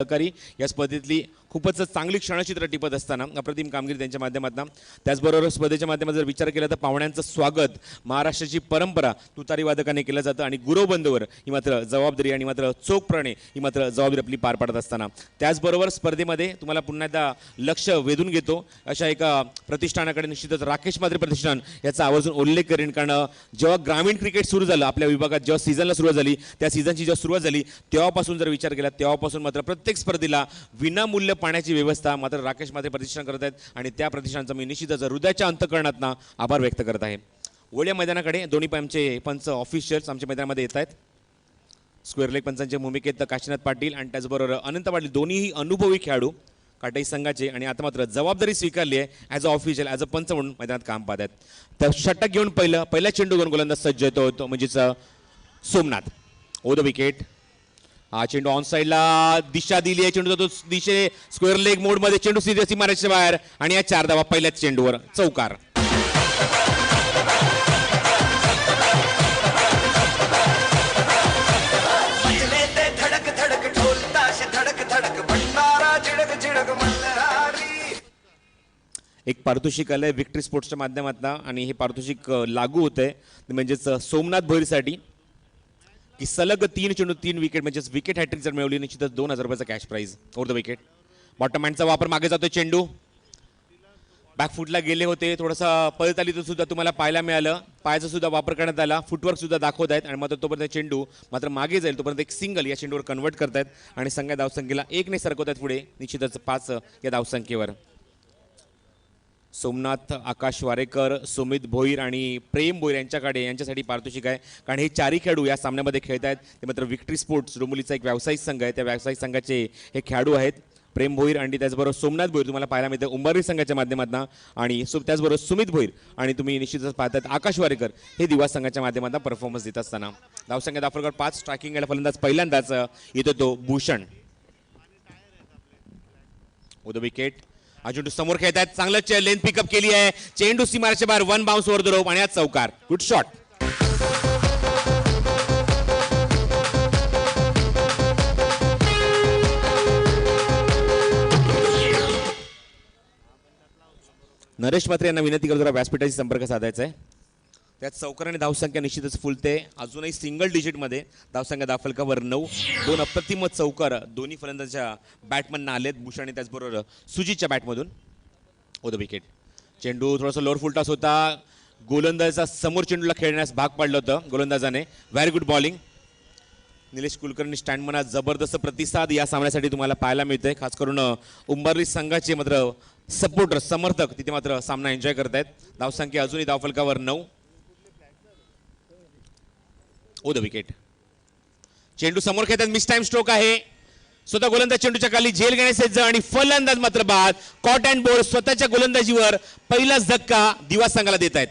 सहकारी या स्पर्धेतली खूपच चांगली क्षणचित्र टिपत असताना अप्रतिम कामगिरी त्यांच्या माध्यमातून त्याचबरोबर स्पर्धेच्या माध्यमातून जर विचार केला तर पाहुण्यांचं स्वागत महाराष्ट्राची परंपरा तुतारी वादकाने केलं जातं आणि गुरुबंधूवर ही मात्र जबाबदारी आणि मात्र चोखपणे ही मात्र जबाबदारी आपली पार पाडत असताना त्याचबरोबर स्पर्धेमध्ये तुम्हाला पुन्हा एकदा लक्ष वेधून घेतो अशा एका प्रतिष्ठानाकडे निश्चितच राकेश म्हात्रे प्रतिष्ठान याचा आवर्जून उल्लेख करेन कारण जेव्हा ग्रामीण क्रिकेट सुरू झालं आपल्या विभागात जेव्हा सीझनला सुरुवात झाली त्या सीझनची जेव्हा सुरुवात झाली तेव्हापासून जर विचार केला तेव्हापासून मात्र प्रत्येक स्पर्धेला विनामूल्य पाण्याची व्यवस्था मात्र राकेश म्हात्रे प्रतिष्ठान करत आहेत आणि त्या प्रतिष्ठानचा मी निश्चितच हृदयाच्या अंतःकरणातून आभार व्यक्त करत आहे. ओळ्या मैदानाकडे दोन्ही आमचे पंच ऑफिशियल्स आमच्या मैदानामध्ये येत आहेत. स्क्वेअर लेग पंचांच्या भूमिकेत काशीनाथ पाटील आणि त्याचबरोबर अनंत पाटील दोन्हीही अनुभवी खेळाडू काटाई संघाचे आणि आता मात्र जबाबदारी स्वीकारली आहे as a official as a पंच म्हणून मैदानात काम पाहत आहेत. तर षटक घेऊन पहिला चेंडू घेऊन गोलंदाज सज्ज होतो म्हणजेच सोमनाथ. ओ द विकेट. हा चेंडू ऑन साईडला दिशा दिली आहे चेंडू तो दिशे स्क्वेअर लेग मोडमध्ये चेंडू सीधी मारायच्या बाहेर आणि या 4 धावा पहिल्याच चेंडूवर चौकार. एक पारितोषिक आलंय विक्ट्री स्पोर्ट्सच्या माध्यमातून आणि हे पारितोषिक लागू होत आहे म्हणजेच सोमनाथ भोईरसाठी की सलग 3 चेंडू 3 विकेट म्हणजेच विकेट हॅट्रिक जर मिळवली निश्चितच 2000 रुपयाचा cash prize over the wicket. Bottom हँडचा वापर मागे जातोय चेंडू बॅकफुटला गेले होते थोडासा पळत आली तर सुद्धा तुम्हाला पाहायला मिळालं पायाचा सुद्धा वापर करण्यात आला फुटवर्क सुद्धा दाखवत आहेत आणि मात्र तोपर्यंत चेंडू मात्र मागे जाईल तोपर्यंत एक सिंगल या चेंडूवर कन्वर्ट करतायत आणि संघ धावसंख्येला 1 ने सरकवत आहेत पुढे निश्चितच 5 या धावसंख्येवर. सोमनाथ आकाश वारेकर सुमित भोईर आणि प्रेम भोईर यांच्यासाठी पारितोषिक आहे कारण हे चारही खेळाडू या सामन्यामध्ये खेळत आहेत. ते मात्र विक्ट्री स्पोर्ट्स डोंबिवलीचा एक व्यावसायिक संघ आहे त्या व्यावसायिक संघाचे हे खेळाडू आहेत. प्रेम भोईर आणि त्याचबरोबर सोमनाथ भोईर तुम्हाला पाहायला मिळतं उंबरली संघाच्या माध्यमातून आणि त्याचबरोबर सुमित भोईर आणि तुम्ही निश्चितच पाहतात आकाश वारेकर हे दिवा संघाच्या माध्यमातून परफॉर्मन्स देत असताना धावसंख्या दाखल 5 स्ट्रायकिंग याला फलंदाज पहिल्यांदाच येतो तो भूषण. ओ द विकेट. हा चेंडू समोर खेळत आहेत चांगलं लेंथ पिकअप केली आहे चेंडू सीमारेच्या बाहेर 1 बाउन्स ओव्हर द रोप आणि आज चौकार. Good shot. नरेश म्हात्रे यांना विनंती करतो जरा व्यासपीठाशी संपर्क साधायचा आहे. त्यात चौकार आणि धावसंख्या निश्चितच फुलते अजूनही सिंगल डिजिटमध्ये धावसंख्या दाफलकावर 9 2 अप्रतिम चौकार दोन्ही फलंदाजाच्या बॅटमनना आलेत भूषण आणि त्याचबरोबर सुजितच्या बॅटमधून. ओ द विकेट. चेंडू थोडासा लोअर फुल टॉस होता गोलंदाजाचा समोर चेंडूला खेळण्यास भाग पाडलं होतं गोलंदाजाने. Very good bowling. Nilesh Kulkarni स्टँडमनात जबरदस्त प्रतिसाद या सामन्यासाठी तुम्हाला पाहायला मिळतोय खास करून उंबरली संघाचे मात्र सपोर्टर समर्थक तिथे मात्र सामना एन्जॉय करत आहेत. धावसंख्या अजूनही धावफलकावर 9. ओ द विकेट. चेंडू समोर खेळतात मिस टाइम स्ट्रोक आहे स्वतः गोलंदाज चेंडूच्या खाली झेल घेण्याचे आणि फलंदाज मात्र बाद कॉट अँड बोर्ड स्वतःच्या गोलंदाजीवर पहिलाच धक्का दिवा संघाला देत आहेत.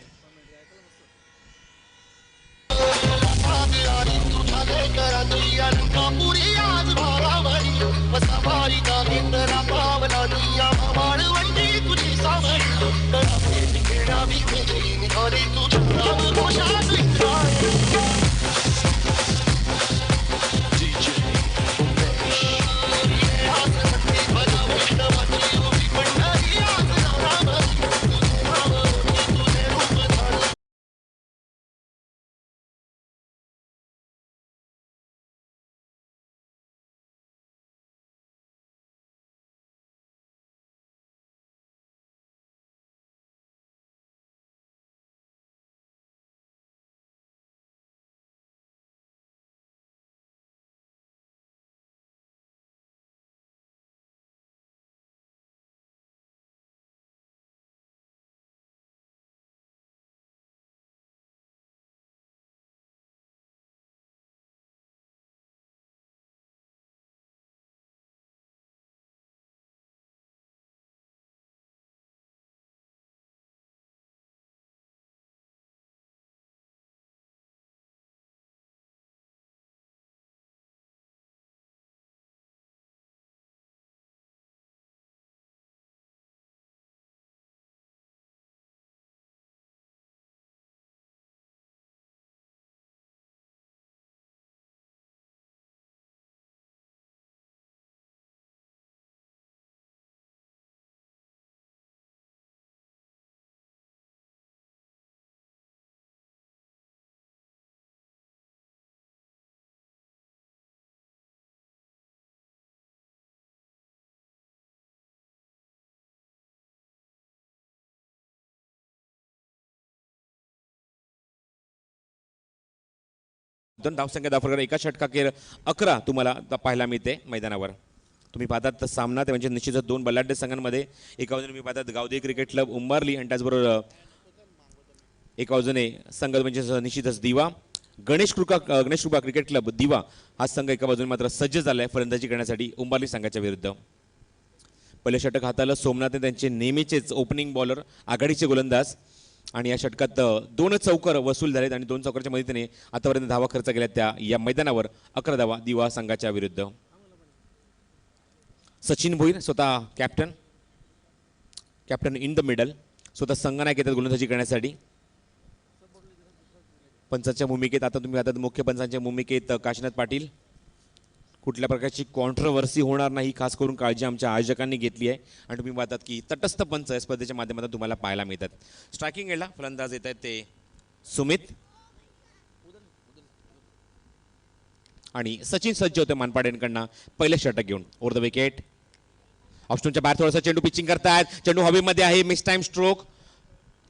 दोन धावसंख्या दाखल एका षटकाखेर 11 तुम्हाला पाहायला मिळते मैदानावर. तुम्ही पाहतात सामना ते म्हणजे निश्चितच दोन बलाढ्य संघांमध्ये. एका बाजूने तुम्ही पाहतात गावदे क्रिकेट क्लब उंबारली आणि त्याचबरोबर एका बाजूने संघ म्हणजे निश्चितच दिवा गणेश कृपा क्रिकेट क्लब दिवा हा संघ एका बाजूने मात्र सज्ज झालाय फलंदाजी करण्यासाठी उंबारली संघाच्या विरुद्ध. पहिले षटक हाताला सोमनाथ त्यांचे नेहमीचेच ओपनिंग बॉलर आघाडीचे गोलंदाज आणि या षटकात 2 चौकार वसूल झालेत आणि 2 चौकारच्या मदतीने आतापर्यंत धावा खर्च केल्या त्या या मैदानावर 11 धावा दिवा संघाच्या विरुद्ध. सचिन भोईर स्वतः कॅप्टन इन द मिडल स्वतः संघनायक येतात गोलंदाजी करण्यासाठी. पंचांच्या भूमिकेत आता तुम्ही आता मुख्य पंचांच्या भूमिकेत काशीनाथ पाटील. कुठल्या प्रकारची कॉन्ट्रोवर्सी होणार नाही खास करून काळजी आमच्या आयोजकांनी घेतली आहे आणि तुम्ही पाहतात की तटस्थ पंच या स्पर्धेच्या माध्यमातून तुम्हाला पाहायला मिळतात. स्ट्रायकिंग एंडला फलंदाज येत आहेत ते सुमित आणि सचिन सज्ज होते मानपाड यांकडनं पहिले षटक घेऊन. ओव्हर द विकेट ऑप्शनच्या बाहेर थोडासा चेंडू पिचिंग करतायत. चेंडू हवेमध्ये आहे. Miss time stroke.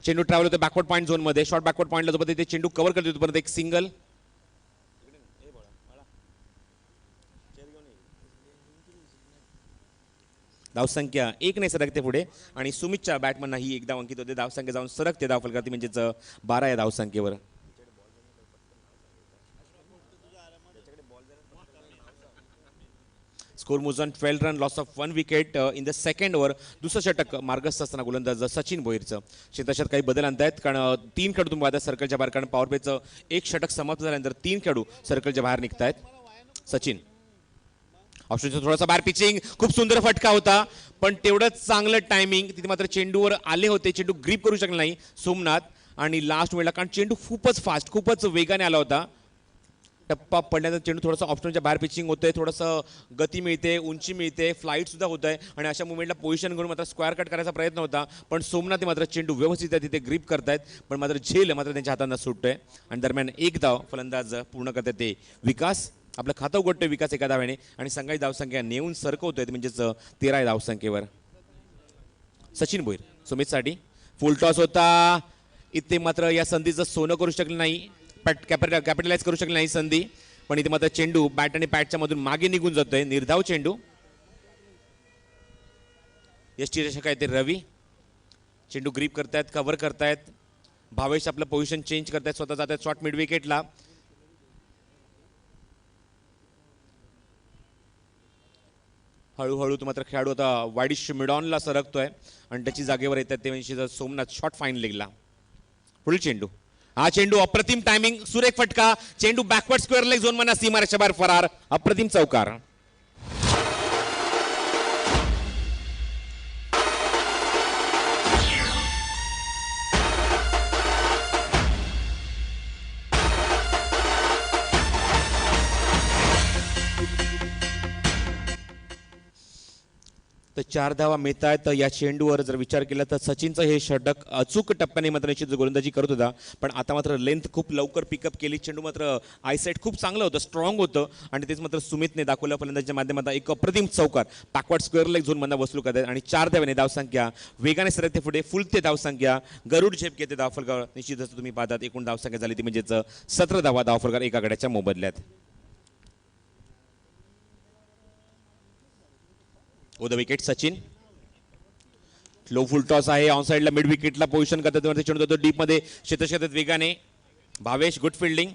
चेंडू ट्रॅव्हल होते बॅकवर्ड पॉईंट झोनमध्ये. शॉर्ट बॅकवर्ड पॉईंटला जोपर्यंत ते चेंडू कव्हर करते तोपर्यंत एक सिंगल. धावसंख्या 1 ने सरकते पुढे आणि सुमितच्या बॅटमनना ही एक धाव अंकित होते. धावसंख्या जाऊन सरकते धावफलकाती म्हणजेच 12 या धावसंख्येवर. स्कोर मोजन 12 run loss of 1 wicket in the second over. दुसरं षटक मार्गस्थ असताना गोलंदाज सचिन भोईरचं. क्षेत्रक्षात काही बदल आणतायत कारण 3 खेळाडू तुम्ही पाहता सर्कलच्या बाहेर कारण पॉवर प्लेचं एक षटक समाप्त झाल्यानंतर 3 खेळाडू सर्कलच्या बाहेर निघतायत. सचिन ऑप्शनचा थोडासा बाहेर पिचिंग खूप सुंदर फटका होता पण तेवढंच चांगलं टायमिंग तिथे मात्र चेंडूवर आले होते. चेंडू ग्रीप करू शकला नाही सोमनाथ आणि लास्ट वेळेला कारण चेंडू खूपच फास्ट खूपच वेगाने आला होता. टप्पा पडल्यानंतर चेंडू थोडासा ऑप्शनच्या बाहेर पिचिंग होतंय. थोडंसं गती मिळते उंची मिळते फ्लाईट सुद्धा होत आहे आणि अशा मुवमेंटला पोझिशन घेऊन मात्र स्क्वेअर कट करायचा प्रयत्न होता पण सोमनाथ मात्र चेंडू व्यवस्थित तिथे ग्रीप करतायत पण मात्र झेल मात्र त्यांच्या हातांना सुटतोय आणि दरम्यान एक धाव फलंदाज पूर्ण करतात ते विकास. आपलं खातं उघडतोय विकास एका धाव्याने आणि संघाची धावसंख्या नेऊन सरकवतोय म्हणजेच 13 धावसंख्येवर. सचिन भोईर सुमितसाठी फुल टॉस होता. इथे मात्र या संधीचं सोनं करू शकलं नाही कॅपिटलाइज करू शकले नाही संधी पण इथे मात्र चेंडू बॅट आणि पॅटच्या मधून मागे निघून जातोय. निर्धाव चेंडू. यष्टीरक्षक आहे ते रवी. चेंडू ग्रीप करतायत कव्हर करतायत. भावेश आपलं पोझिशन चेंज करतायत स्वतः जात आहेत शॉर्ट मिड विकेटला. हळूहळू मात्र खेळाडू आता वाईडिश मिडॉनला सरकतोय आणि त्याची जागेवर येतात ते म्हणजे सोमनाथ शॉर्ट फाईन लेगला. पुढील चेंडू. हा चेंडू अप्रतिम टायमिंग सुरेख फटका. चेंडू बॅकवर्ड स्क्वेअर लेग झोन मना सीमारेषा बाहेर फरार. अप्रतिम चौकार. तर 4 धावा मिळत आहेत या चेंडूवर. जर विचार केला तर सचिनचं हे षटक अचूक टप्प्याने मात्र निश्चित गोलंदाजी करत होता पण आता मात्र लेंथ खूप लवकर पिकअप केली. चेंडू मात्र आयसाईट खूप चांगलं होतं स्ट्रॉंग होतं आणि तेच मात्र सुमितने दाखवलं फलंदाजीच्या माध्यमातून एक अप्रतिम चौकार बॅकवर्ड स्क्वेअर लेग झोन मधून वसूल करतात आणि 4 धाव्याने धावसंख्या वेगाने सरकते पुढे. फुलते धावसंख्या गरुड झेप घेते धावफलकावर. निश्चितच तुम्ही पाहतात एकूण धावसंख्या झाली ती म्हणजेच 17 धावा धावफलकार एका गड्याच्या मोबदल्यात. Over the wicket Sachin. Low full toss आहे ऑन साइडला मिड विकेटला पोझिशन करतात चेंडू जातो डीप मध्ये क्षेत्रक्षेत्रात वेगाने. Bhavesh good fielding.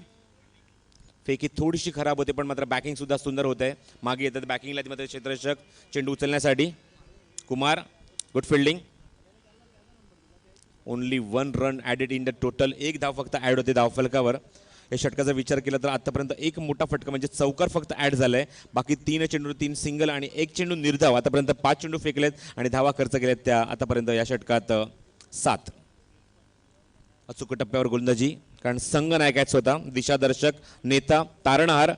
फेकी थोडीशी खराब होते पण मात्र बॅकिंग सुद्धा सुंदर होत आहे. मागे येतात बॅकिंगला मात्र क्षेत्ररक्षक चेंडू उचलण्यासाठी. Kumar good fielding. Only 1 run added in the total. एक धाव फक्त ॲड होते धावफलकावर. या षटकाचा विचार केला तर आतापर्यंत एक मोठा फटका म्हणजे चौकार फक्त ॲड झालाय. बाकी 3 चेंडू 3 सिंगल आणि 1 चेंडू निर्धाव. आतापर्यंत 5 चेंडू फेकलेत आणि धावा खर्च केल्यात त्या आतापर्यंत या षटकात 7. अचूक टप्प्यावर गोलंदाजी कारण संघ नायक आहेत स्वतः दिशादर्शक नेता तारणहार.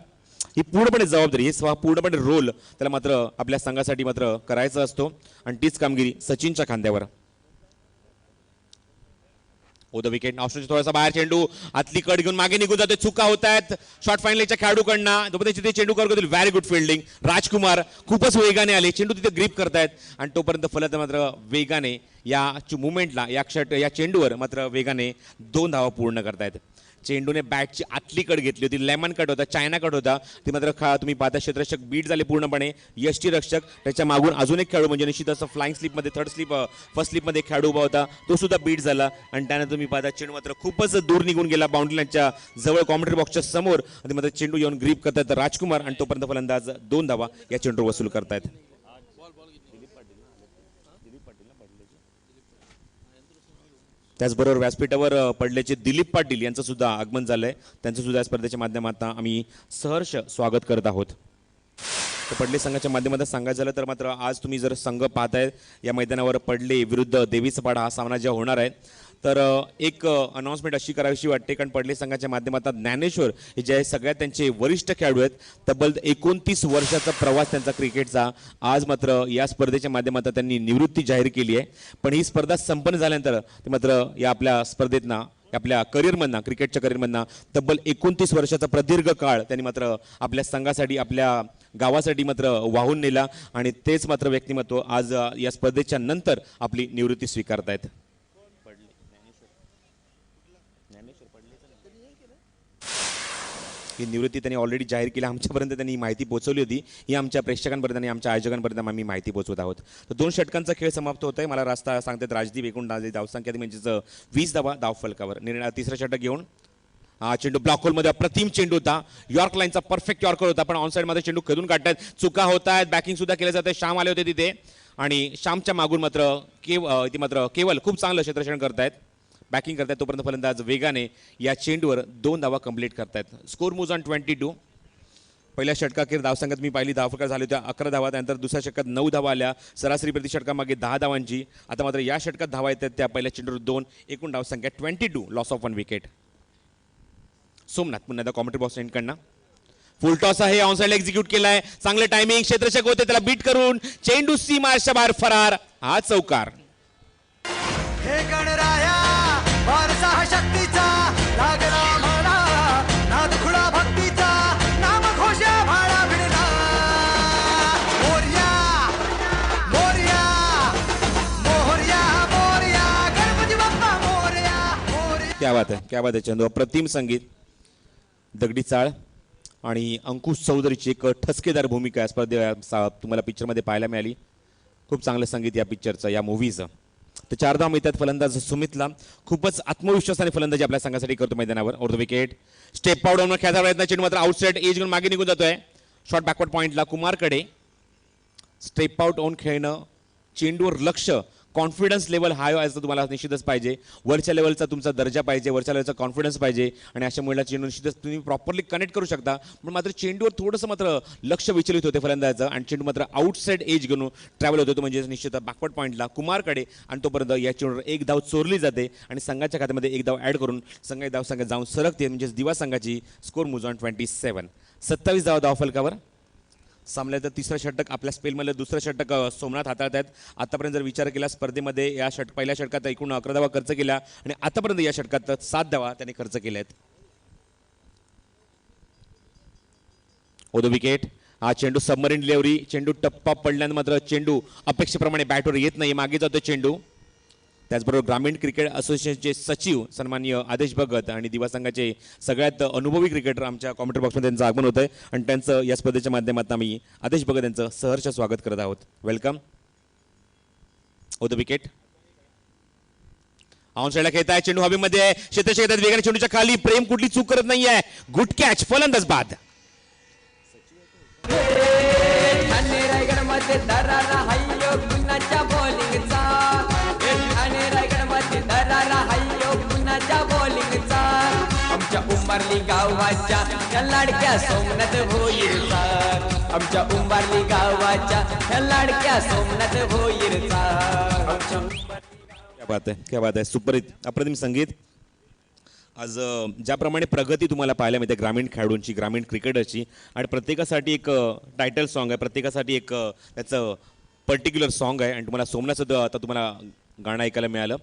ही पूर्णपणे जबाबदारी हे पूर्णपणे रोल त्याला मात्र आपल्या संघासाठी मात्र करायचा असतो आणि तीच कामगिरी सचिनच्या खांद्यावर. ओ द विकेट ऑप्शन थोडासा बाहेर चेंडू आतली कट घेऊन मागे निघून जाते. चुका होत आहेत शॉर्ट फायनलच्या खेळाडूकडनं. तोपर्यंत तिथे चेंडू कव्हर करतील. Very good fielding. राजकुमार खूपच वेगाने आले चेंडू तिथे ग्रीप करतायत आणि तोपर्यंत फलंदाज मात्र वेगाने या मुवमेंटला या चेंडूवर मात्र वेगाने 2 धावा पूर्ण करतायत. चेंडूने बॅटची आतली कट घेतली होती, लेमन कट होता, चायना कट होता, ती मात्र तुम्ही पाहता क्षेत्ररक्षक बीट झाले पूर्णपणे, यष्टीरक्षक. त्याच्या मागून अजून एक खेळाडू म्हणजे निश्चित असं फ्लाइंग स्लिपमध्ये फर्स्ट स्लिपमध्ये एक खेळाडू उभा होता, तो सुद्धा बीट झाला. आणि त्यानंतर तुम्ही पाहता चेंडू मात्र खूपच दूर निघून गेला बाउंड्री लाईनच्या जवळ, कॉमेंट्री बॉक्सच्या समोर. आणि मात्र चेंडू येऊन ग्रीप करतात राजकुमार आणि तोपर्यंत फलंदाज 2 धावा या चेंडूवर वसूल करतायत. त्याचबरोबर व्यासपीठावर पडल्याचे दिलीप पाटील यांचं सुद्धा आगमन झालंय, त्यांचं सुद्धा स्पर्धेच्या माध्यमातून आम्ही सहर्ष स्वागत करत आहोत. तर पडले संघाच्या माध्यमातून सांगायचं झालं तर मात्र आज तुम्ही जर संघ पाहताय या मैदानावर पडले विरुद्ध देवी सपाडा हा सामना जेव्हा होणार आहे तर एक अनाउन्समेंट अशी करावीशी वाटते, कारण पडले संघाच्या माध्यमातून ज्ञानेश्वर हे जे सगळ्यात त्यांचे वरिष्ठ खेळाडू आहेत, तब्बल 29 वर्षाचा प्रवास त्यांचा क्रिकेटचा, आज मात्र या स्पर्धेच्या माध्यमातून त्यांनी निवृत्ती जाहीर केली आहे. पण ही स्पर्धा संपन्न झाल्यानंतर ते मात्र या आपल्या स्पर्धेतना आपल्या करिअरमधनं क्रिकेटच्या करिअरमधनं तब्बल 29 वर्षाचा प्रदीर्घ काळ त्यांनी मात्र आपल्या संघासाठी आपल्या गावासाठी मात्र वाहून नेला आणि तेच मात्र व्यक्तिमत्व आज या स्पर्धेच्या नंतर आपली निवृत्ती स्वीकारतायत. ही निवृत्ती त्यांनी ऑलरेडी जाहीर केली, आमच्यापर्यंत त्यांनी माहिती पोहोचवली होती, ही आमच्या प्रेक्षकांपर्यंत आणि आमच्या आयोजकांपर्यंत आम्ही माहिती पोहोचवत आहोत. तर 2 षटकांचा खेळ समाप्त होत आहे. मला रास्ता सांगतात राजदीप एकूण धावसंख्या म्हणजेच 20 धावा धावफलकावर. तिसरं षटक घेऊन हा चेंडू ब्लॉक होलमध्ये अप्रतिम चेंडू होता, यॉर्क लाईनचा परफेक्ट यॉर्कर होता, पण ऑनसाईडमध्ये चेंडू खेळून काढतात, चुका होत आहेत, बॅकिंग सुद्धा केलं जातं. श्याम आले होते तिथे आणि श्यामच्या मागून मात्र केवल खूप चांगलं क्षेत्ररक्षण करतायत, बॅकिंग करतायत. तोपर्यंत फलंदाज वेगाने या चेंडूवर 2 धावा कंप्लीट करतायत. Score moves on 22. पहिल्या षटकाखेर धावसंख्यात मी पाहिली धावफलक झाले होत्या 11 धावा, त्यानंतर दुसऱ्या षटकात 9 धावा आल्या, सरासरी प्रति षटकामागे 10 धावांची. आता मात्र या षटकात धावा येतात त्या पहिल्या चेंडूवर 2, एकूण धावसंख्या 22, लॉस ऑफ 1 विकेट. सोमनाथ पुन्हा एकदा कॉमेंट्री बॉक्स एंडकडनं फुल टॉस आहे, ऑनसाइडला एक्झिक्यूट केलाय, चांगलं टायमिंग, क्षेत्ररक्षक होते त्याला बीट करून चेंडू सीमाच्या बाहेर फरार, हा चौकार. हे गणराया वारसा शक्तीचा लागला मला, नाद खुळा भक्तीचा नाम घोषा भाळा भिडला. मोरया मोरया मोरया मोरया गणपती बाप्पा मोरया मोरया. क्या बात आहे चंदू, अप्रतिम संगीत, दगडी चाळ आणि अंकुश चौधरीची एक ठसकेदार भूमिका या तुम्हाला पिक्चरमध्ये पाहायला मिळाली. खूप चांगलं संगीत या पिक्चरचं, या मूव्हीचं. तर 4 धावा मिळतात फलंदाज सुमितला, खूपच आत्मविश्वासाने फलंदाजी आपल्या संघासाठी करतो मैदानावर. ऑर्ध विकेट, स्टेप आउट होऊन खेळाचा प्रयत्न, चेंडू मात्र आउटसाइड एज घेऊन मागे निघून जातोय, शॉर्ट बॅकवर्ड पॉईंटला कुमारकडे. स्टेप आउट होऊन खेळणं, चेंडूवर लक्ष, कॉन्फिडन्स लेवल हाय असं तुम्हाला निश्चितच पाहिजे, वरच्या लेवलचा तुमचा दर्जा पाहिजे, वरच्या लेवलचा कॉन्फिडन्स पाहिजे आणि अशा मुळेला चेंडू निश्चितच तुम्ही प्रॉपरली कनेक्ट करू शकता. पण मात्र चेंडूवर थोडंसं मात्र लक्ष विचलित होते फलंदाजाचं आणि चेंडू मात्र आउटसाइड एज घेऊन ट्रॅव्हल होतो, म्हणजे निश्चित बॅकवर्ड पॉईंटला कुमारकडे. आणि तोपर्यंत या चेंडूवर 1 धाव चोरली जाते आणि संघाच्या खात्यामध्ये 1 धाव ॲड करून संघाची धावसंख्या जाऊन सरकते, म्हणजे दिवा संघाची स्कोर मूव्ज ऑन 27. 27 धावा धावफलकावर. सामन्याचं तिसरं षटक आपल्या स्पेलमधलं दुसरं षटक सोमनाथ हाताळत आहेत. आतापर्यंत जर विचार केला स्पर्धेमध्ये या पहिल्या षटकात एकूण 11 धावा खर्च केल्या आणि आतापर्यंत या षटकात 7 धावा त्यांनी खर्च केल्या आहेत. ओदो विकेट, हा चेंडू सबमरीन डिलिव्हरी, चेंडू टप्पा पडल्यानं मात्र चेंडू अपेक्षेप्रमाणे बॅटवर येत नाही, मागे जातो चेंडू. त्याचबरोबर ग्रामीण क्रिकेट असोसिएशनचे सचिव सन्माननीय आदेश भगत आणि दिवा संघाचे सगळ्यात अनुभवी क्रिकेटर आमच्या कॉमेंट्री बॉक्समध्ये त्यांचं आगमन होतं आहे आणि त्यांचं या स्पर्धेच्या माध्यमातून आम्ही आदेश भगत यांचं सहर्ष स्वागत करत आहोत. वेलकम. ओ द विकेट, ऑनसाइडला खेळत आहे, चेंडू हवेमध्ये, क्षेत्ररक्षक येतात वेगाने चेंडूच्या खाली, प्रेम कुठली चूक करत नाहीये, गुड कॅच, फलंदाज बाद. आमच्या उंबारली गावाच्या या लाडक्या सोमनाथ भोईरचा, आमच्या उंबारली गावाच्या या लाडक्या सोमनाथ भोईरचा. क्या बात आहे, सुपरहिट, अप्रतिम संगीत. आज ज्याप्रमाणे प्रगती तुम्हाला पाहायला मिळते ग्रामीण खेळाडूंची, ग्रामीण क्रिकेटरची, आणि प्रत्येकासाठी एक टायटल सॉन्ग आहे, प्रत्येकासाठी एक त्याचं पर्टिक्युलर सॉन्ग आहे आणि तुम्हाला सोमनाथचं आता तुम्हाला गाणं ऐकायला मिळालं.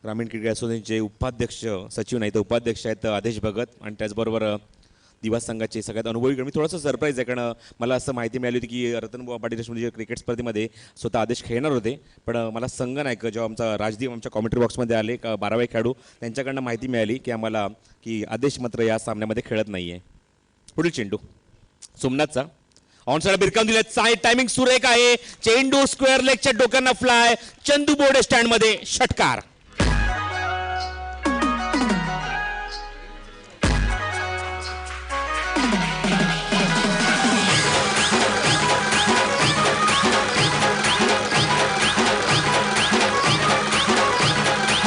ग्रामीण क्रिकेट असोसिएशनचे उपाध्यक्ष सचिव नाही तर उपाध्यक्ष आहेत आदेश भगत आणि त्याचबरोबर दिवास संघाचे सगळ्यात अनुभवी खेळाडू. मी थोडंसं सरप्राईज आहे, कारण मला असं माहिती मिळाली होती की रतनबुवा पाटील देशमुख क्रिकेट स्पर्धेमध्ये स्वतः आदेश खेळणार होते, पण मला संघनायक जेव्हा आमचा राजदीप आमच्या कॉमेंट्री बॉक्समध्ये आले 12वे खेळाडू, त्यांच्याकडनं माहिती मिळाली की आम्हाला की आदेश मात्र या सामन्यामध्ये खेळत नाही आहे. पुढील चेंडू सोमनाथचा ऑनसाइड बिरकावून दिला. टायमिंग सुरेख आहे. चेंडू स्क्वेअर लेगच्या डोक्यांना फ्लाय. चंदू बोर्डे स्टँडमध्ये षटकार.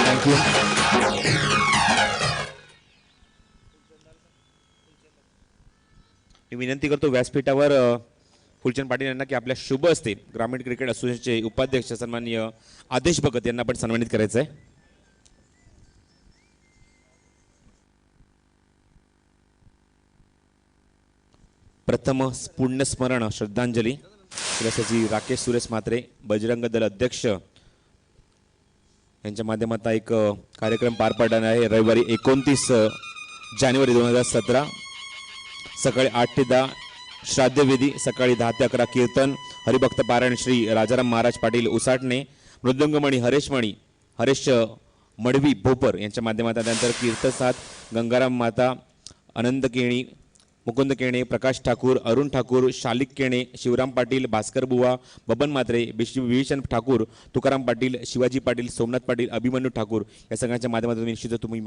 थँक्यू. मी विनंती करतो व्यासपीठावर फुलचंद पाटील यांना की आपल्या शुभ हस्ते ग्रामीण क्रिकेट असोसिएशनचे उपाध्यक्ष सन्माननीय आदेश भगत यांना पण सन्मानित करायचं आहे. प्रथम पुण्यस्मरण श्रद्धांजली श्री राकेश सुरेश म्हात्रे बजरंग दल अध्यक्ष यांच्या माध्यमातून एक कार्यक्रम पार पडणार आहे. रविवारी 29 जानेवारी 2017 सकाळी 8 ते 10 श्राद्धविधी, सकाळी 10 ते 11 कीर्तन, हरिभक्त पारायण श्री राजाराम महाराज पाटील उसाटणे, मृदंगमणी हरेश मडवी भोपर यांच्या माध्यमातून. त्यानंतर कीर्तसाद गंगाराम माता, आनंद केणी, मुकुंद केणे, प्रकाश ठाकूर, अरुण ठाकूर, शालिक केणे, शिवराम पाटील, भास्कर बुवा, बबन म्हात्रे, विभीषण ठाकूर, तुकाराम पाटील, शिवाजी पाटील, सोमनाथ पाटील, अभिमन्यू ठाकूर या सगळ्यांच्या माध्यमातून निश्चित तुम्ही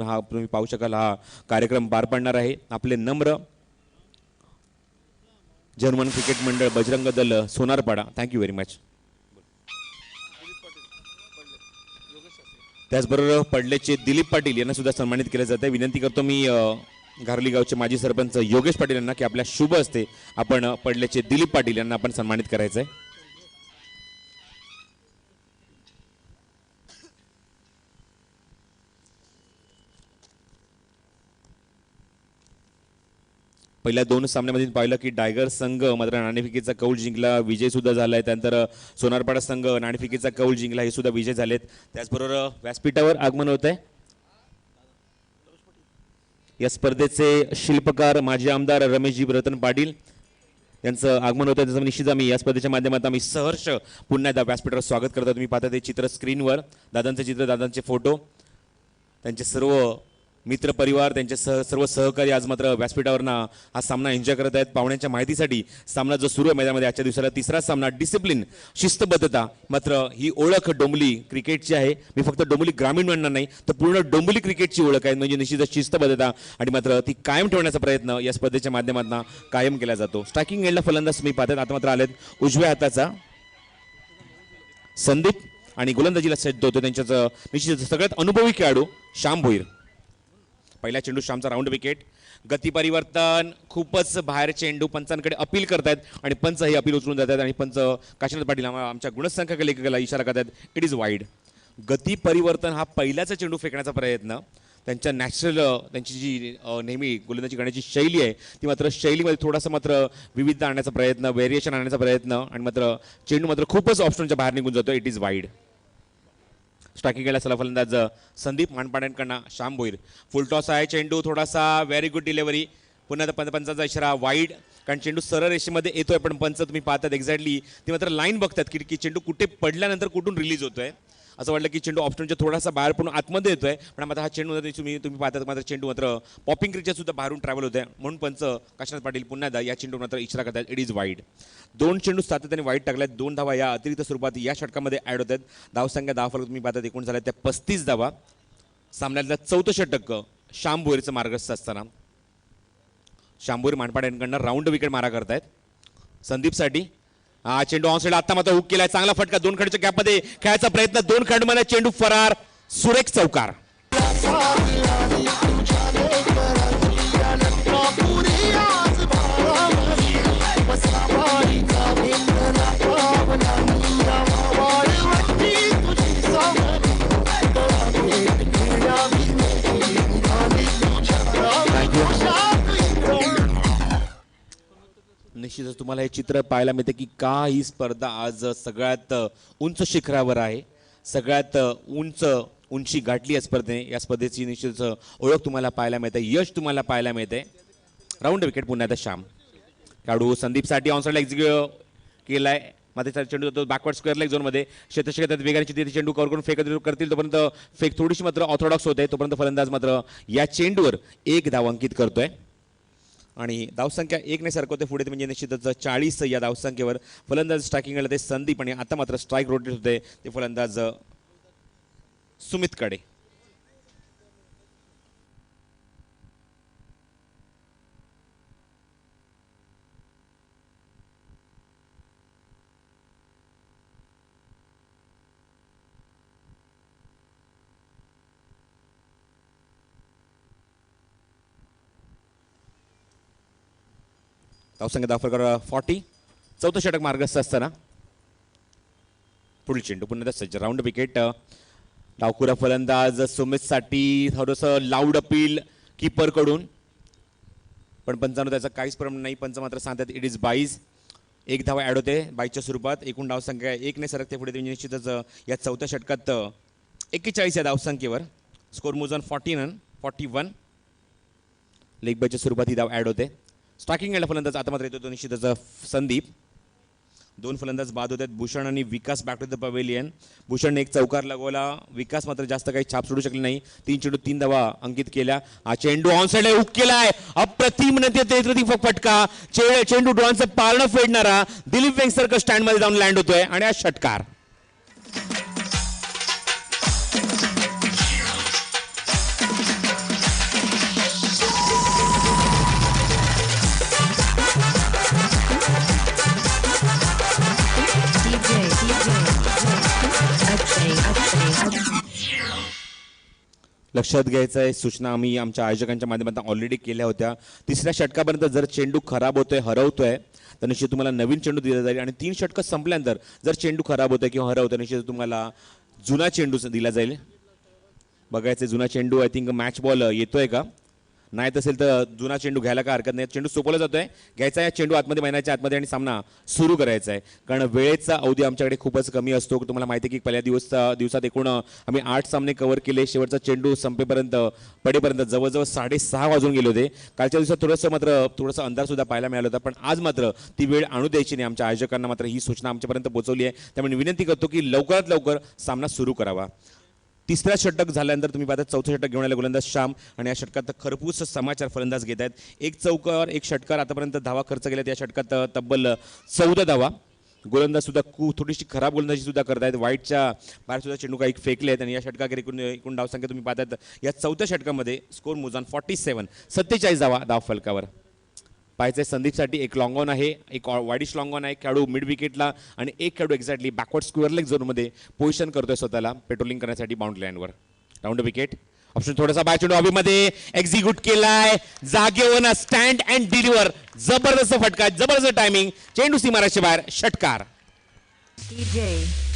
पाहू शकाल हा कार्यक्रम पार पडणार आहे. आपले नम्र जर्मन क्रिकेट मंडळ Bajrang Dal Sonarpada. Thank you very much. त्याचबरोबर पडलेचे दिलीप पाटील यांना सुद्धा सन्मानित केलं जातं. विनंती करतो मी घारली गावचे माजी सरपंच योगेश पाटील यांना की आपल्या शुभ हस्ते आपण पडलेचे दिलीप पाटील यांना आपण सन्मानित करायचं आहे. पहिल्या 2 सामन्यामध्ये पाहिलं की टायगर संघ मात्र नाणेफेकीचा कौल जिंकला, विजय सुद्धा झालाय. त्यानंतर सोनारपाडा संघ नाणेफेकीचा कौल जिंकला, हे सुद्धा विजय झालेत. त्याचबरोबर व्यासपीठावर आगमन होत आहे या स्पर्धेचे शिल्पकार माजी आमदार रमेशजी रतन पाटील यांचं आगमन होतं. त्याचं निश्चित आम्ही या स्पर्धेच्या माध्यमातून आम्ही सहर्ष पुन्हा एकदा व्यासपीठावर स्वागत करतो. तुम्ही पाहता ते चित्र स्क्रीनवर, दादांचे चित्र, दादांचे फोटो, त्यांचे सर्व मित्र परिवार, त्यांचे सर्व सहकारी आज मात्र व्यासपीठावरनं हा सामना एन्जॉय करत आहेत. पाहुण्यांच्या माहितीसाठी सामना जो सुरू आहे मैदानामध्ये आजच्या दिवसाला 3रा सामना, डिसिप्लिन, शिस्तबद्धता, मात्र ही ओळख डोंबिवली क्रिकेटची आहे. मी फक्त डोंबिवली ग्रामीण म्हणणार नाही तर पूर्ण डोंबिवली क्रिकेटची ओळख आहे, म्हणजे निश्चितच शिस्तबद्धता आणि मात्र ती कायम ठेवण्याचा प्रयत्न या स्पर्धेच्या माध्यमातून कायम केला जातो. स्ट्रायकिंग एंडला फलंदाज तुम्ही पाहतात आता मात्र आलेत उजव्या हाताचा संदीप आणि गोलंदाजीला सज्ज होतो त्यांच्याच निश्चित सगळ्यात अनुभवी खेळाडू श्याम भोईर. पहिला चेंडू श्यामचा राऊंड विकेट. गती परिवर्तन, खूपच बाहेर चेंडू, पंचांकडे अपील करतायत आणि पंच ही अपील उचलून जातात आणि पंच काशीनाथ पाटील आमच्या गुणसंख्यक लेखकाला इशारा करतात, इट इज वाईड. गती परिवर्तन हा पहिल्याचा चेंडू फेकण्याचा प्रयत्न, त्यांच्या नॅचरल त्यांची जी नेहमी गोलंदाजी करण्याची शैली आहे ती मात्र शैलीमध्ये थोडासा मात्र विविधता आणण्याचा प्रयत्न, व्हेरिएशन आणण्याचा प्रयत्न आणि मात्र चेंडू मात्र खूपच ऑप्शनच्या बाहेर निघून जातो, इट इज वाईड. स्ट्रायकिंग केला सला फलंदाज संदीप मानपाड्यांकडनं श्याम भोईर. फुल टॉस आहे चेंडू, थोडासा व्हेरी गुड डिलिव्हरी, पुन्हा पंचाचा इशारा वाईड, कारण चेंडू सरळ रेषेमध्ये येतोय पण पंच तुम्ही पाहतात एक्झॅक्टली ते मात्र लाईन बघतात की चेंडू कुठे पडल्यानंतर कुठून रिलीज होतोय. असं वाटलं की चेंडू ऑप्शनच्या थोडासा बाहेर पण आतमध्ये येतोय, पण मात्र हा चेंडू तुम्ही पाहतात मात्र चेंडू मात्र पॉपिंग क्रिकच्या सुद्धा बाहेरून ट्रॅव्हल होत आहे, म्हणून पंच काशीनाथ पाटील पुन्हा एकदा या चेंडू मात्र इशारा करतात, इट इज वाईड. 2 चेंडू सातत्याने वाईड टाकल्यात, 2 धावा या अतिरिक्त स्वरूपात या षटकामध्ये ऍड होत आहेत. धावसंख्या 10 फलक तुम्ही पाहतात एकूण झाल्या त्या 35 धावा. सामन्यातलं 4थं षटक श्याम भोईरचं मार्गस्थ असताना श्याम भोईर मानपाड्यांकडनं राऊंड विकेट मारा करतायत संदीपसाठी. हा चेंडू ऑन साइड आता मात्र हुक केलाय, चांगला फटका, 2 खंडच्या गॅपमध्ये खेळायचा प्रयत्न, 2 खंडमध्ये चेंडू फरार, सुरेख चौकार. निश्चितच तुम्हाला हे चित्र पाहायला मिळते की का ही स्पर्धा आज सगळ्यात उंच शिखरावर आहे, सगळ्यात उंची गाठली या स्पर्धेने. या स्पर्धेची निश्चितच ओळख तुम्हाला पाहायला मिळते, यश तुम्हाला पाहायला मिळते. राऊंड विकेट पुन्हा एकदा श्याम. खेळाडू संदीपसाठी ऑनसाईड एक्झिक्यूट केलाय. मात्र त्याचा चेंडू जातो बॅकवर्ड स्क्वेअर लेग झोनमध्ये. क्षेत्रक्षेत्रात वेगाने चित्ते चेंडू कव्हर करून फेक करतील तोपर्यंत फेक थोडीशी मात्र ऑर्थोडॉक्स होते. तोपर्यंत फलंदाज मात्र या चेंडूवर 1 धाव अंकित करतोय आणि धावसंख्या 1 ने सरकवते पुढे. म्हणजे निश्चितच 40 या धावसंख्येवर फलंदाज स्ट्रायकिंग ते संदीप आणि आता मात्र स्ट्राईक रोटेट होते ते फलंदाज सुमितकडे. धावसंख्या दाखल 40. चौथं षटक मार्गस्थ असताना पुढील चेंडू पुन्हा सज्ज. Round wicket. डावखुरा फलंदाज सुमितसाठी थोडंसं लाऊड अपील कीपरकडून, पण पंचांनो त्याचा काहीच प्रमाण नाही. पंच मात्र सांगतात इट इज 22. 1 धाव ॲड होते 22च्या स्वरूपात. एकूण धावसंख्या 1 ने सरकते पुढे. निश्चितच या चौथ्या षटकात 41 या धावसंख्येवर स्कोर मूव्ज ऑन 41. लेग बायच्या स्वरूपात ही धाव ॲड होते. स्ट्रायकिंग एंडला फलंदाज आता मात्र येतो तो निश्चितच संदीप. 2 फलंदाज बाद होतात, भूषण आणि विकास बॅक टू द पवेलियन. भूषणने 1 चौकार लगवला, विकास मात्र जास्त काही छाप सोडू शकले नाही. 3 चेंडू 3 धावा अंकित केल्या. हा चेंडू ऑनसाइड हुक केलाय. अप्रतिम फटका. चेंडू डोळ्यांचं पारणं फेडणारा दिलीप वेंगसरकर स्टँड मध्ये जाऊन लँड होतोय आणि हा षटकार. लक्षात घ्यायचं आहे, सूचना आम्ही आमच्या आयोजकांच्या माध्यमातून ऑलरेडी केल्या होत्या. 3ऱ्या षटकापर्यंत जर चेंडू खराब होतोय, हरवतोय, तर निश्चित तुम्हाला नवीन चेंडू दिला जाईल. आणि 3 षटकं संपल्यानंतर जर चेंडू खराब होतोय किंवा हरवतोय, निश्चित तुम्हाला जुना चेंडू दिला जाईल. बघायचं जुना चेंडू आय थिंक मॅच बॉल येतोय का नाही, असेल तर जुना चेंडू घ्यायला काय हरकत नाही. चेंडू सोपवला जातोय, घ्यायचा या चेंडू आतमध्ये महिन्याच्या आतमध्ये आणि सामना सुरू करायचा आहे. कारण वेळेचा अवधी आमच्याकडे खूपच कमी असतो. तुम्हाला माहिती आहे की पहिल्या दिवसात एकूण आम्ही 8 सामने कव्हर केले. शेवटचा चेंडू संपेपर्यंत पडेपर्यंत जवळजवळ 6:30 वाजून गेले होते. कालच्या दिवसात थोडंसं अंधार सुद्धा पाहायला मिळाला होता, पण आज मात्र ती वेळ आणू द्यायची नाही. आमच्या आयोजकांना मात्र ही सूचना आमच्यापर्यंत पोहोचवली आहे. त्यामुळे विनंती करतो की लवकरात लवकर सामना सुरू करावा. 3रा षटक झाल्यानंतर तुम्ही पाहता 4थं षटक घेऊन आले गोलंदाज श्याम आणि या षटकात खरपूस समाचार फलंदाज घेत आहेत. 1 चौकार 1 षटकार आतापर्यंत धावा खर्च केल्यात. या षटकात तब्बल 14 धावा. गोलंदाज सुद्धा थोडीशी खराब गोलंदाजी सुद्धा करतायत. वाईटच्या बाहेर सुद्धा चेंडू काही फेकले आहेत आणि या षटकात एकूण धावसंख्या तुम्ही पाहतात या 4थ्या षटकामध्ये स्कोर मूव्ज ऑन 47. 47 धावा धाव फलकावर. पाहायचं संदीपसाठी 1 लॉंग ऑन आहे, 1 वाईडिश लॉंग ऑन आहे. खेळाडू मिड विकेटला आणि 1 खेळाडू एक्झॅक्टली बॅकवर्ड स्क्वेअर लेग झोनमध्ये पोझिशन करतोय स्वतःला पेट्रोलिंग करण्यासाठी बाउंड्री लाईनवर. Round wicket. ऑप्शन थोडासा बाय चेंडू हवेमध्ये एक्झिक्यूट केलाय. जागेवर स्टँड अँड डिलिव्हर. जबरदस्त फटका, जबरदस्त टायमिंग. चेंडू सीमारेषे बाहेर. षटकार.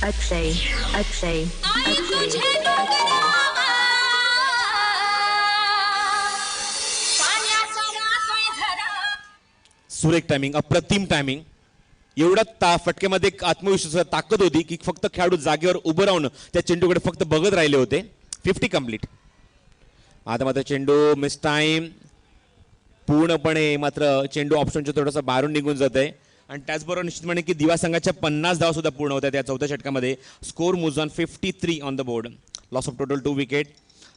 अक्षय सुरेख टायमिंग, अप्रतिम टायमिंग. एवढा फटक्यामध्ये एक आत्मविश्वास ताकद होती की फक्त खेळाडू जागेवर उभं राहून त्या चेंडूकडे फक्त बघत राहिले होते. 50 कंप्लीट. आता मात्र चेंडू मिस टाइम पूर्णपणे. मात्र चेंडू ऑप्शनच्या थोडंसं बाहेरून निघून जात आहे आणि त्याचबरोबर निश्चितपणे की दिवा संघाच्या 50 धावा सुद्धा पूर्ण होत्या त्या 4थ्या षटकामध्ये. Score moves on 53 on the board. Loss of total 2 wicket.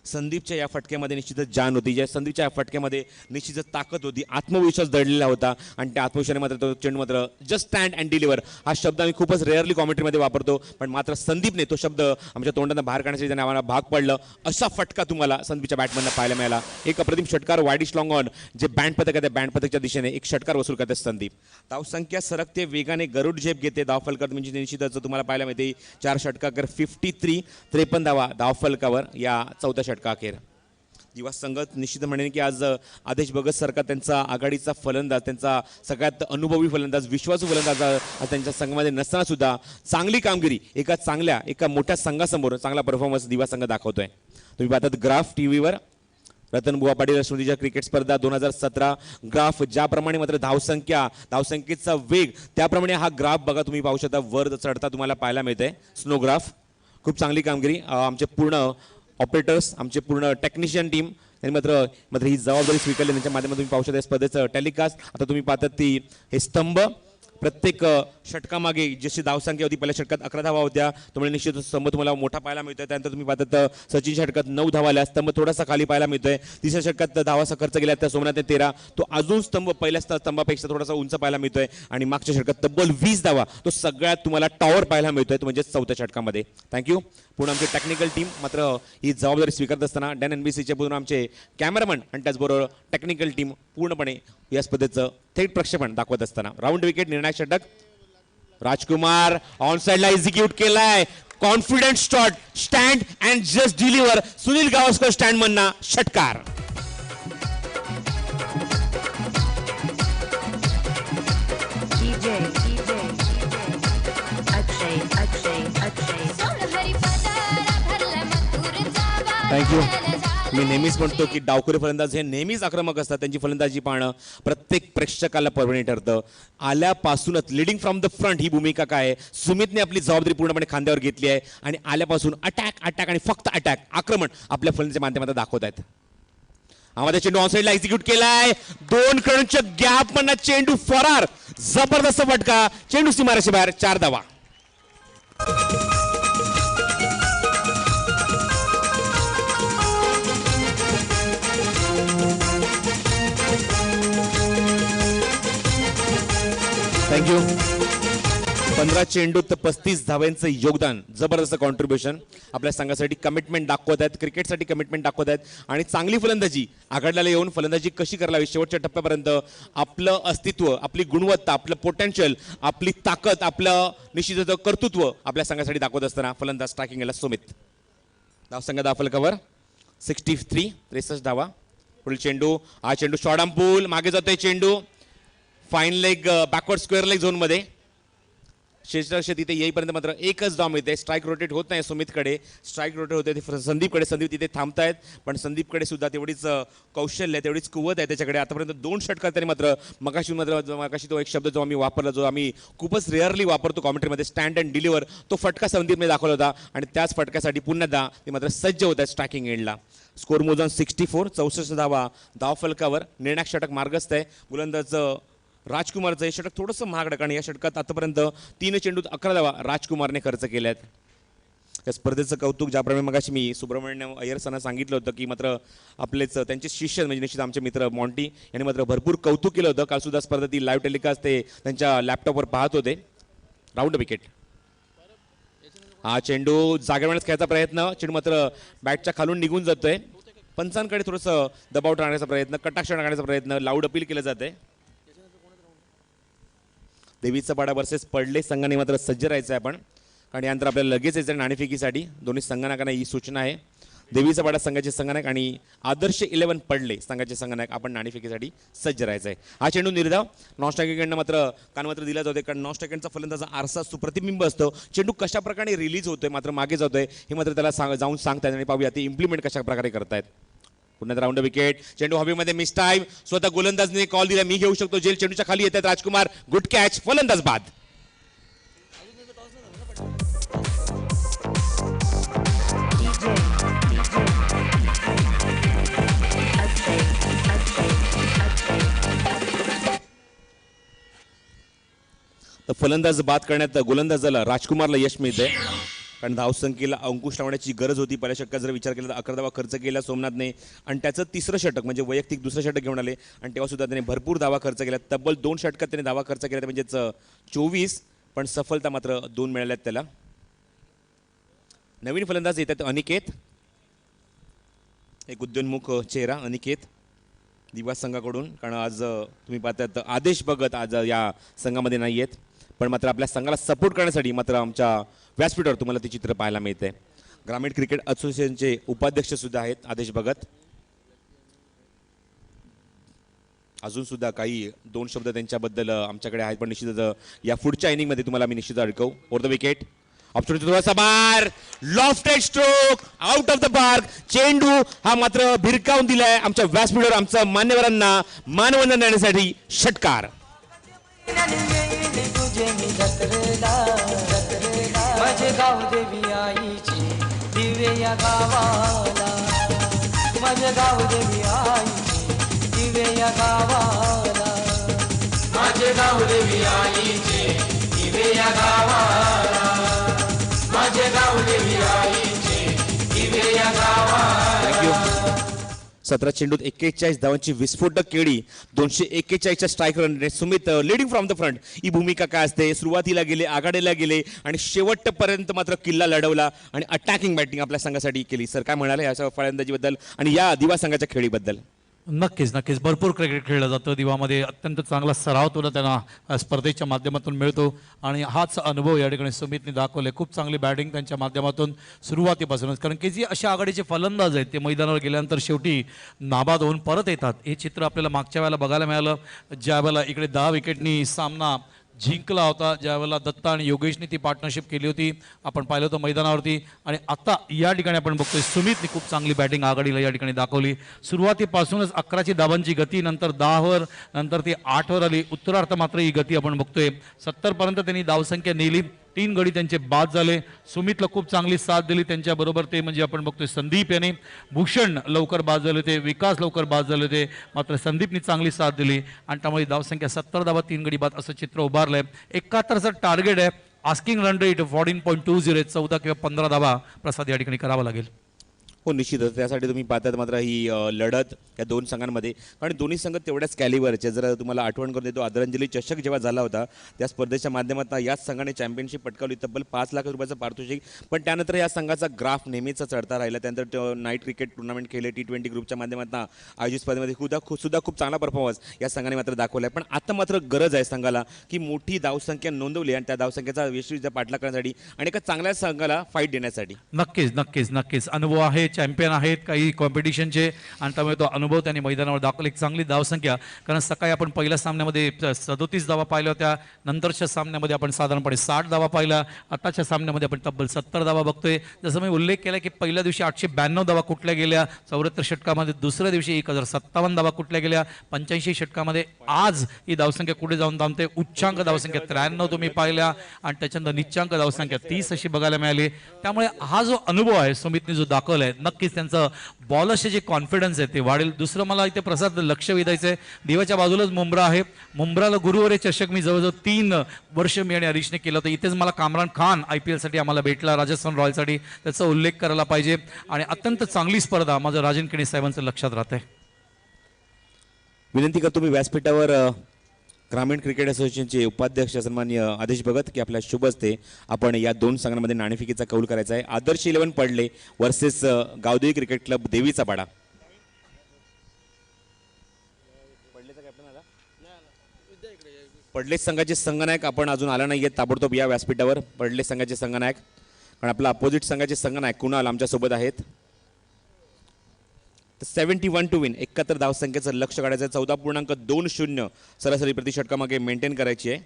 संदीपच्या या फटक्यामध्ये निश्चितच जान होती. ज्या संदीपच्या या फटक्यामध्ये निश्चितच ताकद होती, आत्मविश्वास दडलेला होता आणि त्या आत्मविश्वासाने मात्र तो चेंडू मात्र जस्ट स्टँड अँड डिलिव्हर हा शब्द आम्ही खूपच रेअरली कॉमेंट्रीमध्ये वापरतो, पण मात्र संदीपने तो शब्द आमच्या तोंडानं बाहेर काढण्यासाठी ज्याने आम्हाला भाग पडलं. असा फटका तुम्हाला संदीपच्या बॅटमधनं पाहायला मिळाला. एक अप्रतिम षटकार वाईडिश लॉंग ऑन जे बँड पथक आहे त्या बँड पथकच्या दिशेने एक षटकार वसूल करते संदीप. धावसंख्या सरकते वेगाने, गरुड झेप घेते. धावफलकात म्हणजे निश्चितच तुम्हाला पाहायला मिळते 4 षटकाकर 53 धावा धावफलकावर या 4थ्या षटकाखेर. दिवा संघ निश्चित म्हणेन की आज आदेश भगत सरकार त्यांचा आघाडीचा फलंदाज, त्यांचा सगळ्यात अनुभवी फलंदाज, विश्वासू फलंदाज आज त्यांच्या संघामध्ये नसताना सुद्धा चांगली कामगिरी एका मोठ्या संघासमोर चांगला परफॉर्मन्स दिवा संघ दाखवतोय. तुम्ही पाहतात ग्राफ टीव्हीवर रतनबुवा पाटील स्मृतीच्या क्रिकेट स्पर्धा 2017 ग्राफ ज्याप्रमाणे मात्र धावसंख्येचा वेग त्याप्रमाणे हा ग्राफ बघा तुम्ही पाहू शकता वर चढता तुम्हाला पाहायला मिळतंय. स्नो ग्राफ खूप चांगली कामगिरी. आमचे पूर्ण ऑपरेटर्स, आमचे पूर्ण टेक्निशियन टीम त्यांनी मात्र ही जबाबदारी स्वीकारली. त्यांच्या माध्यमातून तुम्ही पाहू शकता स्पर्धेचं टेलिकास्ट. आता तुम्ही पाहतात ती हे स्तंभ प्रत्येक षटकामागे जशी धावसंख्या होती पहिल्या षटकात 11 धावा होत्या, त्यामुळे निश्चित स्तंभ तुम्हाला मोठा पाहायला मिळतोय. त्यानंतर तुम्ही पाहतात सचिन षटकात 9 धावा आल्या, स्तंभ थोडासा खाली पाहायला मिळतोय. तिसऱ्या षटकात धावाचा खर्च गेला त्या सोमनाथने 13, तो अजून स्तंभ पहिल्या स्तंभापेक्षा थोडासा उंच पाहायला मिळतोय. आणि मागच्या षटकात तब्बल 20 धावा, तो सगळ्यात तुम्हाला टॉवर पाहायला मिळतोय, तो म्हणजे चौथ्या षटकामध्ये. थँक्यू. पुन्हा आमची टेक्निकल टीम मात्र ही जबाबदारी स्वीकारत असताना डॅन NBCचे पूर्ण आमचे कॅमेरामन आणि त्याचबरोबर टेक्निकल टीम पूर्णपणे या स्पर्धेचं थेट प्रक्षेपण दाखवत असताना राऊंड विकेट निर्णायक षटक राजकुमार ऑन साइडला एक्झिक्यूट केलाय. Confident shot, stand and just deliver. Sunil Gavaskar stand म्हणना षटकार. थँक्यू. मी नेहमीच म्हणतो की डावखुरे फलंदाज हे नेहमीच आक्रमक असतात. त्यांची फलंदाजी पाहणं प्रत्येक प्रेक्षकाला पर्वणी ठरतं. आल्यापासूनच लिडिंग फ्रॉम द फ्रंट ही भूमिका काय आहे, सुमितने आपली जबाबदारी पूर्णपणे खांद्यावर घेतली आहे आणि आल्यापासून अटॅक आणि फक्त अटॅक, आक्रमण आपल्या फलंदाजीच्या माध्यमातून दाखवत आहेत. आम्हाला चेंडू ऑनसाइडला एक्झिक्यूट केलाय. 2 खेळांच्या गॅप मधला चेंडू फरार. जबरदस्त फटका, चेंडू सीमारेषे बाहेर. 4 धावा. थँक्यू. 15 चेंडूत 35 धावांचं योगदान, जबरदस्त कॉन्ट्रीब्युशन. आपल्या संघासाठी कमिटमेंट दाखवत आहेत, क्रिकेटसाठी कमिटमेंट दाखवत आहेत आणि चांगली फलंदाजी आघाडीला येऊन फलंदाजी कशी करावी शेवटच्या टप्प्यापर्यंत आपलं अस्तित्व, आपली गुणवत्ता, आपलं पोटेन्शियल, आपली ताकद, आपलं निश्चितच कर्तृत्व आपल्या संघासाठी दाखवत असताना फलंदाज स्ट्रायकिंगला सुमित. धावसंघ दाफलकावर 63, 63 धावा. पुढील चेंडू, हा चेंडू शॉर्ट आर्म पूल, मागे जातोय चेंडू fine leg backward square leg झोनमध्ये. क्षेत्ररक्षक तिथे येईपर्यंत मात्र एकच धाव मिळते. स्ट्राईक रोटेट होत नाही सुमितकडे, स्ट्राईक रोटेट होते संदीपकडे. संदीप तिथे थांबतायत, पण संदीपकडे सुद्धा तेवढीच कौशल्य आहे, तेवढीच कुवत आहे त्याच्याकडे. आतापर्यंत 2 षटकार त्यांनी मात्र मगाशी तो एक शब्द जो आम्ही वापरला, जो आम्ही खूपच रेअरली वापरतो कॉमेंट्रीमध्ये, स्टँड अँड डिलिव्हर, तो फटका संदीपने दाखवला होता आणि त्याच फटक्यासाठी पुन्हा ते मात्र सज्ज होत आहेत स्ट्रायकिंग एंडला. स्कोर मोजून 64, 64 धावा धावफलकावर. निर्णायक षटक मार्गस्थ आहे. गोलंदाज राजकुमारचं हे षटक थोडंसं महागडं, कारण या षटकात आतापर्यंत 3 चेंडूत 11 धावा राजकुमारने खर्च केल्यात. या स्पर्धेचं कौतुक ज्याप्रमाणे मगाशी मी सुब्रमण्यम अय्यर सरांना सांगितलं होतं की मात्र आपलेच त्यांचे शिष्य म्हणजे निश्चित आमचे मित्र मॉन्टी यांनी मात्र भरपूर कौतुक केलं होतं. काल सुद्धा स्पर्धा ती लाईव्ह टेलिकास्ट ते त्यांच्या लॅपटॉपवर पाहत होते. Round wicket. हा चेंडू जागेवरच खेळायचा प्रयत्न, चेंडू मात्र बॅटच्या खालून निघून जातोय. पंचांकडे थोडंसं दबाव टाळण्याचा प्रयत्न, कटाक्ष टाळण्याचा प्रयत्न, लाऊड अपील केलं जात आहे. देवीचा पाडा वर्सेस पडले संघाने मात्र सज्ज राहायचं आहे आपण, कारण यानंतर आपल्याला लगेच यायचं नाणेफेकीसाठी. दोन्ही संघनायकांना ही सूचना आहे. देवीचा पाडा संघाचे संघनायक आणि आदर्श 11 पडले संघाचे संघनायक आपण नाणेफेकीसाठी सज्ज राहायचं आहे. हा चेंडू निर्धाव नॉन स्ट्रायकिंगकडनं मात्र कानमात्र दिला जातोय, कारण नॉन स्ट्रायकिंगचा फलंदाजा आरसा सुप्रतिबिंब असतो. चेंडू कशा प्रकारे रिलीज होतोय मात्र मागे जातोय हे मात्र त्याला जाऊन सांगतायत आणि पाहूया ते इम्प्लिमेंट कशा प्रकारे करतायत. पुन्हा राऊंड विकेट. चेंडू हवेमध्ये मिस टाइम. स्वतः गोलंदाजने कॉल दिला, मी घेऊ शकतो जेल. चेंडूच्या खाली येतात राजकुमार. Good catch. फलंदाज बाद. तर फलंदाज बाद करण्यात गोलंदाजाला राजकुमारला यश मिळतंय, कारण धावसंख्येला अंकुश लावण्याची गरज होती. पहिल्या षटकात जर विचार केला तर 11 धावा खर्च केला सोमनाथने आणि त्याचं 3रं षटक म्हणजे वैयक्तिक 2रं षटक घेऊन आले आणि तेव्हा सुद्धा त्याने भरपूर धावा खर्च केला. तब्बल 2 षटकात त्याने धावा खर्च केला म्हणजेच 24, पण सफलता मात्र 2 मिळाल्यात त्याला. नवीन फलंदाज येतात अनिकेत, एक उद्योन्मुख चेहरा अनिकेत दिवा संघाकडून, कारण आज तुम्ही पाहतात आदेश भगत आज या संघामध्ये नाही आहेत, पण मात्र आपल्या संघाला सपोर्ट करण्यासाठी मात्र आमच्या व्यासपीठावर तुम्हाला ते चित्र पाहायला मिळते. ग्रामीण क्रिकेट असोसिएशनचे उपाध्यक्ष सुद्धा आहेत आदेश भगत. अजून सुद्धा काही 2 शब्द त्यांच्याबद्दल आमच्याकडे आहेत, पण निश्चितच या पुढच्या इनिंगमध्ये तुम्हाला मी निश्चित अडकवू. Over the wicket. ऑप्शनची थोडासा बार, lofted stroke, out of the park. चेंडू हा मात्र भिरकावून दिलाय आमच्या व्यासपीठावर आमच्या मान्यवरांना मानवंदन देण्यासाठी. षटकार. माझे गाव देवी आईची दिवे या गावाला, माझे गाव देवी आईचे दिवे या गावाला, माझे गाव देवी आईचे दिवे या गावाला, माझे गाव देवी आईचे दिवे या गावाला. 17 चेंडूत 41 धावांची विस्फोटक केळी, 241च्या strike run. Sumit leading from the front, ही भूमिका काय असते? सुरुवातीला गेले, आघाडीला गेले आणि शेवटपर्यंत मात्र किल्ला लढवला आणि अटॅकिंग बॅटिंग आपल्या संघासाठी केली. सर काय म्हणाले या फलंदाजीबद्दल आणि या दिवा संघाच्या खेळीबद्दल? नक्कीच नक्कीच भरपूर क्रिकेट खेळलं जातं दिवामध्ये. अत्यंत चांगला सराव तुला त्यांना स्पर्धेच्या माध्यमातून मिळतो आणि हाच अनुभव या ठिकाणी सुमितने दाखवले. खूप चांगली बॅटिंग त्यांच्या माध्यमातून सुरुवातीपासूनच, कारण की जी अशा आघाडीचे फलंदाज आहेत ते मैदानावर गेल्यानंतर शेवटी नाबाद होऊन परत येतात. हे चित्र आपल्याला मागच्या वेळेला बघायला मिळालं, ज्या वेळेला इकडे 10 विकेटनी सामना जिंकला होता, ज्यावेळेला दत्ता आणि योगेशने ती पार्टनरशिप केली होती, आपण पाहिलं होतं मैदानावरती. आणि आता या ठिकाणी आपण बघतोय सुमितने खूप चांगली बॅटिंग आघाडीला या ठिकाणी दाखवली. सुरुवातीपासूनच 11ची धावांची गती, नंतर 10वर, नंतर ती 8वर आली. उत्तरार्थ मात्र ही गती आपण बघतोय 70पर्यंत त्यांनी धावसंख्या नेली. 3 गडी त्यांचे बाद झाले. सुमितला खूप चांगली साथ दिली त्यांच्याबरोबर. ते म्हणजे आपण बघतोय संदीप याने, भूषण लवकर बाद झाले होते, विकास लवकर बाद झाले होते, मात्र संदीपने चांगली साथ दिली आणि त्यामुळे धावसंख्या 70 धावा 3 गडी बाद असं चित्र उभारलंय. 71चं टार्गेट आहे. आस्किंग रन रेट 14.20, 14 किंवा 15 धावा प्रसाद या ठिकाणी करावा लागेल. हो निश्चितच, त्यासाठी तुम्ही पाहतात मात्र ही लढत या दोन संघांमध्ये, कारण दोन्ही संघ तेवढ्याच कॅलिबरचे. जर तुम्हाला आठवण करून देतो, आदरांजली चषक जेव्हा झाला होता त्या स्पर्धेच्या माध्यमातून याच संघाने चॅम्पियनशिप पटकावली, तब्बल 5 लाख रुपयाचं पारितोषिक. पण त्यानंतर या संघाचा ग्राफ नेहमीच चढता राहिला. त्यानंतर नाईट क्रिकेट टुर्नामेंट खेळले, T20 ग्रुपच्या माध्यमातून आयोजित स्पर्धेमध्ये सुद्धा खूप चांगला परफॉर्मन्स या संघाने मात्र दाखवला आहे. पण आता मात्र गरज आहे संघाला की मोठी धावसंख्या नोंदवली आणि त्या धावसंख्येचा यशस्वीरित्या पाठलाग करण्यासाठी आणि एका चांगल्या संघाला फाईट देण्यासाठी. नक्कीच नक्कीच नक्कीच अनुभव आहे, चॅम्पियन आहेत काही कॉम्पिटिशनचे आणि त्यामुळे तो अनुभव त्यांनी मैदानावर दाखवला. एक चांगली धावसंख्या, कारण सकाळी आपण पहिल्या सामन्यामध्ये 37 धावा पाहिल्या होत्या, नंतरच्या सामन्यामध्ये आपण साधारणपणे 60 धावा पाहिल्या, आताच्या सामन्यामध्ये आपण तब्बल 70 धावा बघतोय. जसं मी उल्लेख केला की पहिल्या दिवशी 892 धावा कुठल्या गेल्या 74 षटकामध्ये, दुसऱ्या दिवशी 1057 धावा कुठल्या गेल्या 85 षटकामध्ये. आज ही धावसंख्या कुठे जाऊन थांबते? उच्चांक धावसंख्या 93 तुम्ही पाहिल्या आणि त्याच्यानंतर निच्चांक धावसंख्या 30 अशी बघायला मिळाली. त्यामुळे हा जो अनुभव आहे सुमितने जो दाखवलाय, नक्कीच त्यांचं बॉलर्सचे जे कॉन्फिडन्स आहे ते वाढेल. दुसरं मला इथे प्रसाद लक्ष वेधायचं आहे, देवाच्या बाजूलाच मुंब्रा आहे. मुंब्राला गुरुवारी चषक मी जवळजवळ 3 वर्ष मी आणि हरीशने केलं होतं. इथेच मला कामरान खान IPL साठी आम्हाला भेटला, राजस्थान रॉयल्ससाठी, त्याचा उल्लेख करायला पाहिजे. आणि अत्यंत चांगली स्पर्धा माझं राजन केणी साहेबांचं लक्षात राहत आहे. विनंती करतो मी व्यासपीठावर ग्रामीण क्रिकेट असोसिएशनचे उपाध्यक्ष सन्माननीय आदेश भगत की आपल्या शुभ हस्ते आपण या दोन संघांमध्ये नाणेफेकीचा कौल करायचा आहे. आदर्श 11 पडले वर्सेस गावदेवी क्रिकेट क्लब देवीचा पाडा. पडले संघाचे संघनायक आपण अजून आला नाही आहेत, ताबडतोब या व्यासपीठावर. पडले संघाचे संघनायक, कारण आपला अपोजिट संघाचे संघनायक कुणाल आमच्यासोबत आहेत. 71 टू विन, 71 धावसंख्येचं लक्ष काढायचं आहे. 14.20 सरासरी प्रति षटकामागे मेंटेन करायची आहे.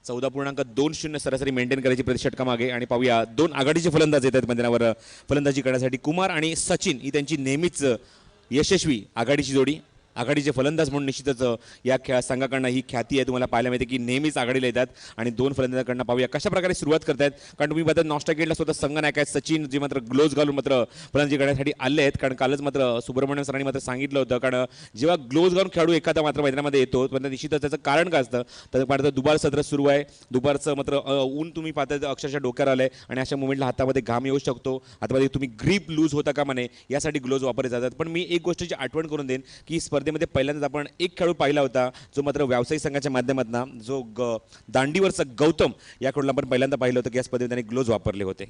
14.20 सरासरी मेंटेन करायची प्रति षटकामागे. आणि पाहूया दोन आघाडीचे फलंदाज येतात मैदानावर फलंदाजी करण्यासाठी. कुमार आणि सचिन ही त्यांची नेहमीच यशस्वी आघाडीची जोडी. आघाडीचे फलंदाज म्हणून निश्चितच या संघाकडनं ही ख्याती आहे. तुम्हाला पाहायला मिळते की नेहमीच आघाडीला येतात आणि दोन फलंदाजांकडनं पाहूया कशा प्रकारे सुरुवात करतायत. कारण तुम्ही बघता नॉस्टागेटला स्वतः संघनायक आहेत सचिन, जे मात्र ग्लोव्ज घालून मात्र फलंदाजी करण्यासाठी आले आहेत. कारण कालच मात्र सुब्रमण्यम सरांनी मात्र सांगितलं होतं, कारण जेव्हा ग्लोव्ज घालून खेळाडू एखादा मात्र मैदानामध्ये येतो पण निश्चितच त्याचं कारण काय असतं, तर मात्र दुपार सत्र सुरू आहे. दुपारचं मात्र ऊन तुम्ही पाहता अक्षरशः डोक्यावर आलंय आणि अशा मुवमेंटला हातामध्ये घाम येऊ शकतो, हातामध्ये तुम्ही ग्रीप लूज होता का म्हणे, यासाठी ग्लोव्ज वापरले जातात. पण मी एक गोष्टीची आठवण करून देईन की स्पर्धेमध्ये पहिल्यांदाच आपण एक खेळाडू पाहिला होता जो मात्र व्यावसायिक संघाच्या माध्यमातून जो दांडीवरचा गौतम या खेळाडूला आपण पहिल्यांदा पाहिलं होतं की या स्पर्धेत त्यांनी ग्लोव्ज वापरले होते.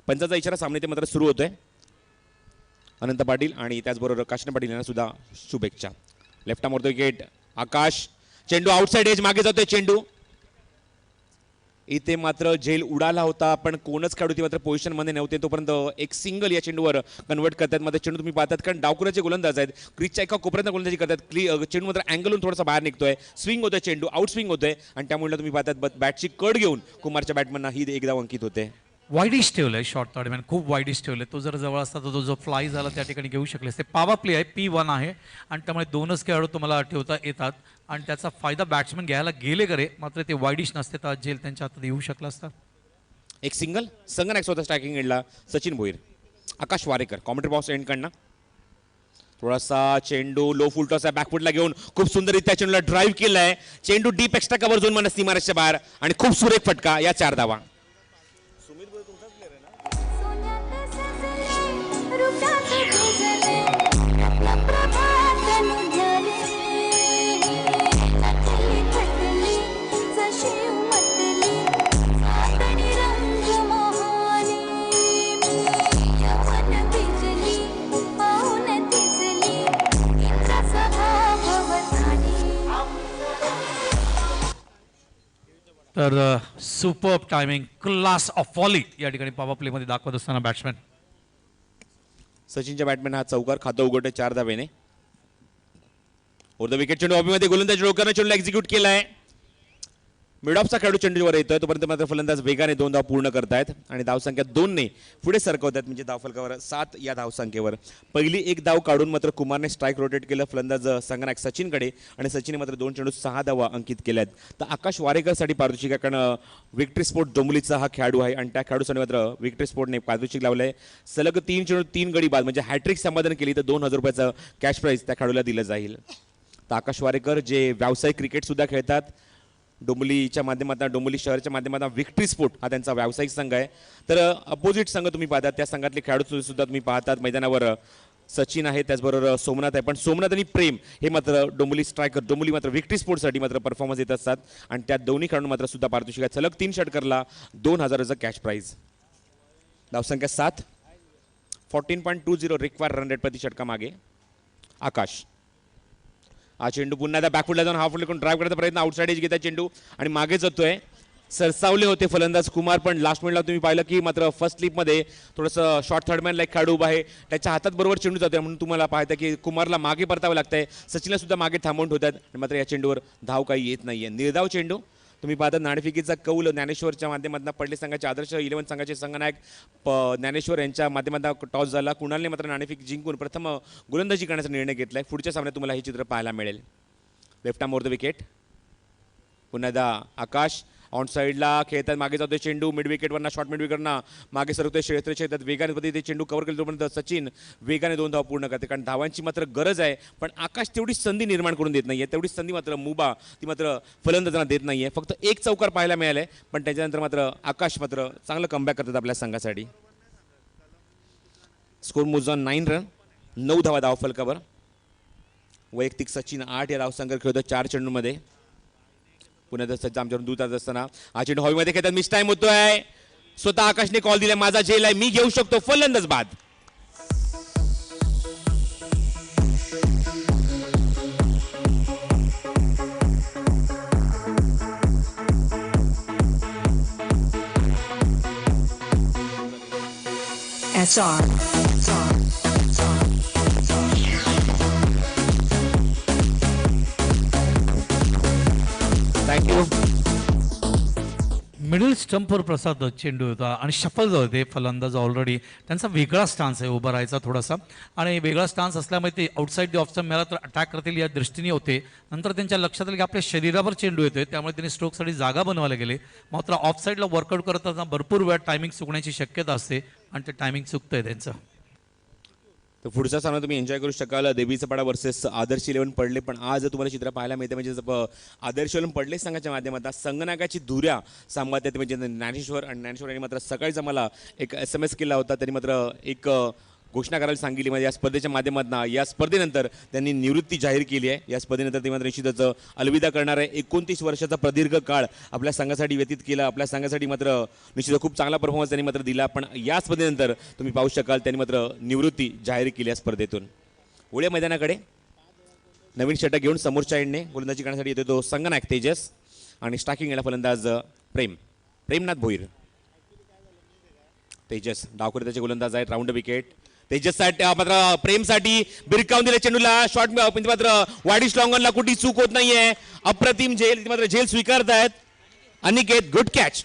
पंचाचा इशारा सामने ते मात्र सुरू होतोय. अनंत पाटील आणि त्याचबरोबर काशन पाटील यांना सुद्धा शुभेच्छा. लेफ्ट आर्म विकेट आकाश, चेंडू आउटसाइड एज मागे जातोय. चेंडू इथे मात्र झेल उडाला होता पण कोणच खेळाडू ती मात्र पोझिशनमध्ये नव्हते, तोपर्यंत एक सिंगल या चेंडूवर कन्वर्ट करतात. मध्ये चेंडू तुम्ही पाहतात कारण डावकुराचे गोलंदाज आहेत, क्रीजच्या एका कोपऱ्यात गोलंदाजी करतात. चेंडू मात्र अँगलून थोडासा बाहेर निघतोय, स्विंग होतोय, चेंडू आउट स्विंग होतोय आणि त्यामुळे तुम्ही पाहतात बॅटची कड घेऊन कुमारच्या बॅटमनना ही एक धाव अंकित होते. वाईडिश ठेवलंय शॉर्ट दरम्यान, खूप वाईडिश ठेवलंय. तो जर जवळ असता तर तो जो फ्लाय झाला त्या ठिकाणी घेऊ शकले असते. पावा प्ले आहे, P1 आहे आणि त्यामुळे 2च खेळाडू तुम्हाला ठेवता येतात आणि त्याचा फायदा बॅट्समन घ्यायला गेले करे, मात्र ते वाईडिश नसते तर जेल त्यांच्या हातात येऊ शकला असता. एक सिंगल संगनायक स्वतः स्ट्रायकिंग एंडला सचिन भोईर. आकाश वारेकर कॉमेंट्री बॉक्स एंड कडनं थोडासा चेंडू लो फुल टॉस आहे, बॅकफुटला घेऊन खूप सुंदररित्या चेंडूला ड्राईव्ह केलाय. चेंडू डीप एक्स्ट्रा कव्हर झोन मध्ये सीमारेषच्या बाहेर आणि खूप सुरेख फटका या 4 धावा. सोन्यात सजले रुपात भिजले प्रभात नुझले थकली थकली जशी उमटली चांदणी रंग मोहनी मन भिजली पाहून थिजली इंद्र स्वभाव वसानी. तर सुपर टायमिंग, क्लास ऑफ फॉली या ठिकाणी पॉवर प्लेमध्ये दाखवत असताना बॅट्समॅन. सचिनच्या बॅटमॅन हा चौकार खातं उघडतोय 4 धावेने. ओर द विकेट चेंडू ऑफमध्ये गोलंदाज रोकरने चेंडूला एक्झिक्यूट केलाय. मिड ऑफचा खेळाडू चेंडूवर येतोय, तोपर्यंत मात्र फलंदाज वेगाने 2 धाव पूर्ण करतायत आणि धावसंख्या 2 ने पुढे सरकवतात. म्हणजे धावफलकावर 7 या धावसंख्येवर. पहिली एक धाव काढून मात्र कुमारने स्ट्राईक रोटेट केलं फलंदाज संगनायक सचिनकडे आणि सचिनने मात्र 2 चेंडू 6 धावा अंकित केल्यात. तर आकाश वारेकरसाठी पारितोषिक आहे, कारण विक्टरी स्पोर्ट डोंबिवलीचा हा खेळाडू आहे आणि त्या खेळाडूसाठी मात्र विक्टरी स्पोर्टने पारितोषिक लावलंय. सलग 3 चेंडू 3 गडी बाद म्हणजे हॅट्रिक संपादन केली तर 2000 रुपयाचं कॅश प्राईज त्या खेळाडूला दिलं जाईल. तर आकाश वारेकर जे व्यावसायिक क्रिकेट सुद्धा खेळतात डोंबिवलीच्या माध्यमातून, डोंबिवली शहराच्या माध्यमातून विक्टरी स्पोर्ट हा त्यांचा व्यावसायिक संघ आहे. तर अपोजिट संघ तुम्ही पाहतात, त्या संघातले खेळाडू सुद्धा तुम्ही पाहतात मैदानावर. सचिन आहे, त्याचबरोबर सोमनाथ आहे, पण सोमनाथ आणि प्रेम हे मात्र डोंबिवली स्ट्रायकर, डोंबिवली मात्र विक्टरी स्पोर्टसाठी मात्र परफॉर्मन्स देत असतात आणि त्या दोन्ही खेळाडू मात्र सुद्धा पारितोषिक आहे. सलग 3 षटकरला 2000चं कॅश प्राईज. धावसंख्या 7, 14.20 रिक्वायर रन रेट प्रति षटका मागे. आकाश हा चेंडू पुन्हा एकदा बॅकफुटला जाऊन हाफ फुटला ड्राईव्ह करण्याचा प्रयत्न, आउटसाइड एज घेता चेंडू आणि मागे जातोय. सरसावले होते फलंदाज कुमार, पण लास्ट मिनिटला तुम्ही पाहिलं की मात्र फर्स्ट स्लिपमध्ये थोडंसं शॉर्ट थर्डमॅन लाईक खेळाडू उभा आहे, त्याच्या हातात बरोबर चेंडू जातोय म्हणून तुम्हाला पाहता की कुमारला मागे परतावं लागतंय. सचिनला सुद्धा मागे थांबवून ठेवतात आणि मात्र या चेंडूवर धाव काही येत नाहीये. निर्धाव चेंडू तुम्ही पाहता. नाणेफेकीचा कौल ज्ञानेश्वरच्या माध्यमातून पडले संघाचे आदर्श 11 संघाचे संघनायक ज्ञानेश्वर यांच्या माध्यमातून टॉस झाला. कुणालने मात्र नाणेफेक जिंकून प्रथम गोलंदाजी करण्याचा निर्णय घेतलाय. पुढच्या सामन्यात तुम्हाला हे चित्र पाहायला मिळेल. Left arm over the wicket. पुन्हा एकदा आकाश ऑन साईडला खेळतात, मागे जातोय चेंडू मिड विकेटवरना, शॉर्ट मिड विकेटवरना मागे सरकतोय. क्षेत्र येतात वेगाने पद्धतीने चेंडू कव्हर केला तोपर्यंत सचिन वेगाने 2 धाव पूर्ण करते, कारण धावांची मात्र गरज आहे. पण आकाश तेवढी संधी निर्माण करून देत नाहीये, तेवढी संधी मात्र मुबा ती मात्र फलंदाजांना देत नाहीये. फक्त 1 चौकार पाहायला मिळालाय, पण त्याच्यानंतर मात्र आकाश मात्र चांगलं कमबॅक करतात आपल्या संघासाठी. स्कोर मोज ऑन 9 रन, 9 धावा धावफलकावर. वैयक्तिक सचिन 8 या धावसंख्येवर खेळतो 4 चेंडूमध्ये. पुन्हा तसंच आमच्यावर दूत असताना हा चेंडू हवेमध्ये खेळतात, मिस टाइम होतोय. स्वतः आकाशने कॉल दिलाय, माझा झेल आहे, मी घेऊ शकतो, फलंदाज बाद. थँक्यू. मिडल स्टंपवर प्रसाद चेंडू होता आणि शफल जो होते फलंदाज ऑलरेडी त्यांचा वेगळा स्टान्स आहे उभा राहायचा थोडासा, आणि वेगळा स्टान्स असल्यामुळे ते आउटसाईड द ऑफचा मिळाला तर अटॅक करतील या दृष्टीने होते. नंतर त्यांच्या लक्षात आलं की आपल्या शरीरावर चेंडू येतोय, त्यामुळे त्यांनी स्ट्रोकसाठी जागा बनवायला गेले. मात्र ऑफसाईडला वर्कआउट करत असताना भरपूर वेळा टायमिंग चुकण्याची शक्यता असते आणि ते टायमिंग चुकतंय त्यांचं. तर पुढचा सामना तुम्ही एन्जॉय करू शकाल. देवीचा पाडा वर्सेस आदर्श 11 पडले, पण आज तुम्हाला चित्र पाहायला मिळते म्हणजे आदर्श 11 पडले संघाच्या माध्यमातून संगनायकाची धुऱ्या सांभाळतात म्हणजे ज्ञानेश्वर, आणि ज्ञानेश्वर यांनी मात्र सकाळीच आम्हाला एक SMS केला होता. त्यांनी मात्र एक घोषणा करायला सांगितली, म्हणजे या स्पर्धेच्या माध्यमातून या स्पर्धेनंतर त्यांनी निवृत्ती जाहीर केली आहे. या स्पर्धेनंतर ते मात्र निश्चितच अलविदा करणार आहे. 29 वर्षाचा प्रदीर्घ काळ आपल्या संघासाठी व्यतीत केला, आपल्या संघासाठी मात्र निश्चित खूप चांगला परफॉर्मन्स त्यांनी मात्र दिला. पण या स्पर्धेनंतर तुम्ही पाहू शकाल त्यांनी मात्र निवृत्ती जाहीर केली या स्पर्धेतून. ओळ्या मैदानाकडे नवीन षटक घेऊन समोरच्या एंडने गोलंदाजी करण्यासाठी येतो तो संगनायक तेजस आणि स्ट्रायकिंग याला फलंदाज प्रेमनाथ भोईर. तेजस डावखुरी गोलंदाज आहेत. राऊंड विकेट तेजससाठी मात्र प्रेमसाठी बिरकावून दिले चेंडूला, शॉट मात्र वाईडिश लॉंगॉनला कुठली चूक होत नाहीये. अप्रतिम झेल, मात्र झेल स्वीकारतायत. Aniket good catch.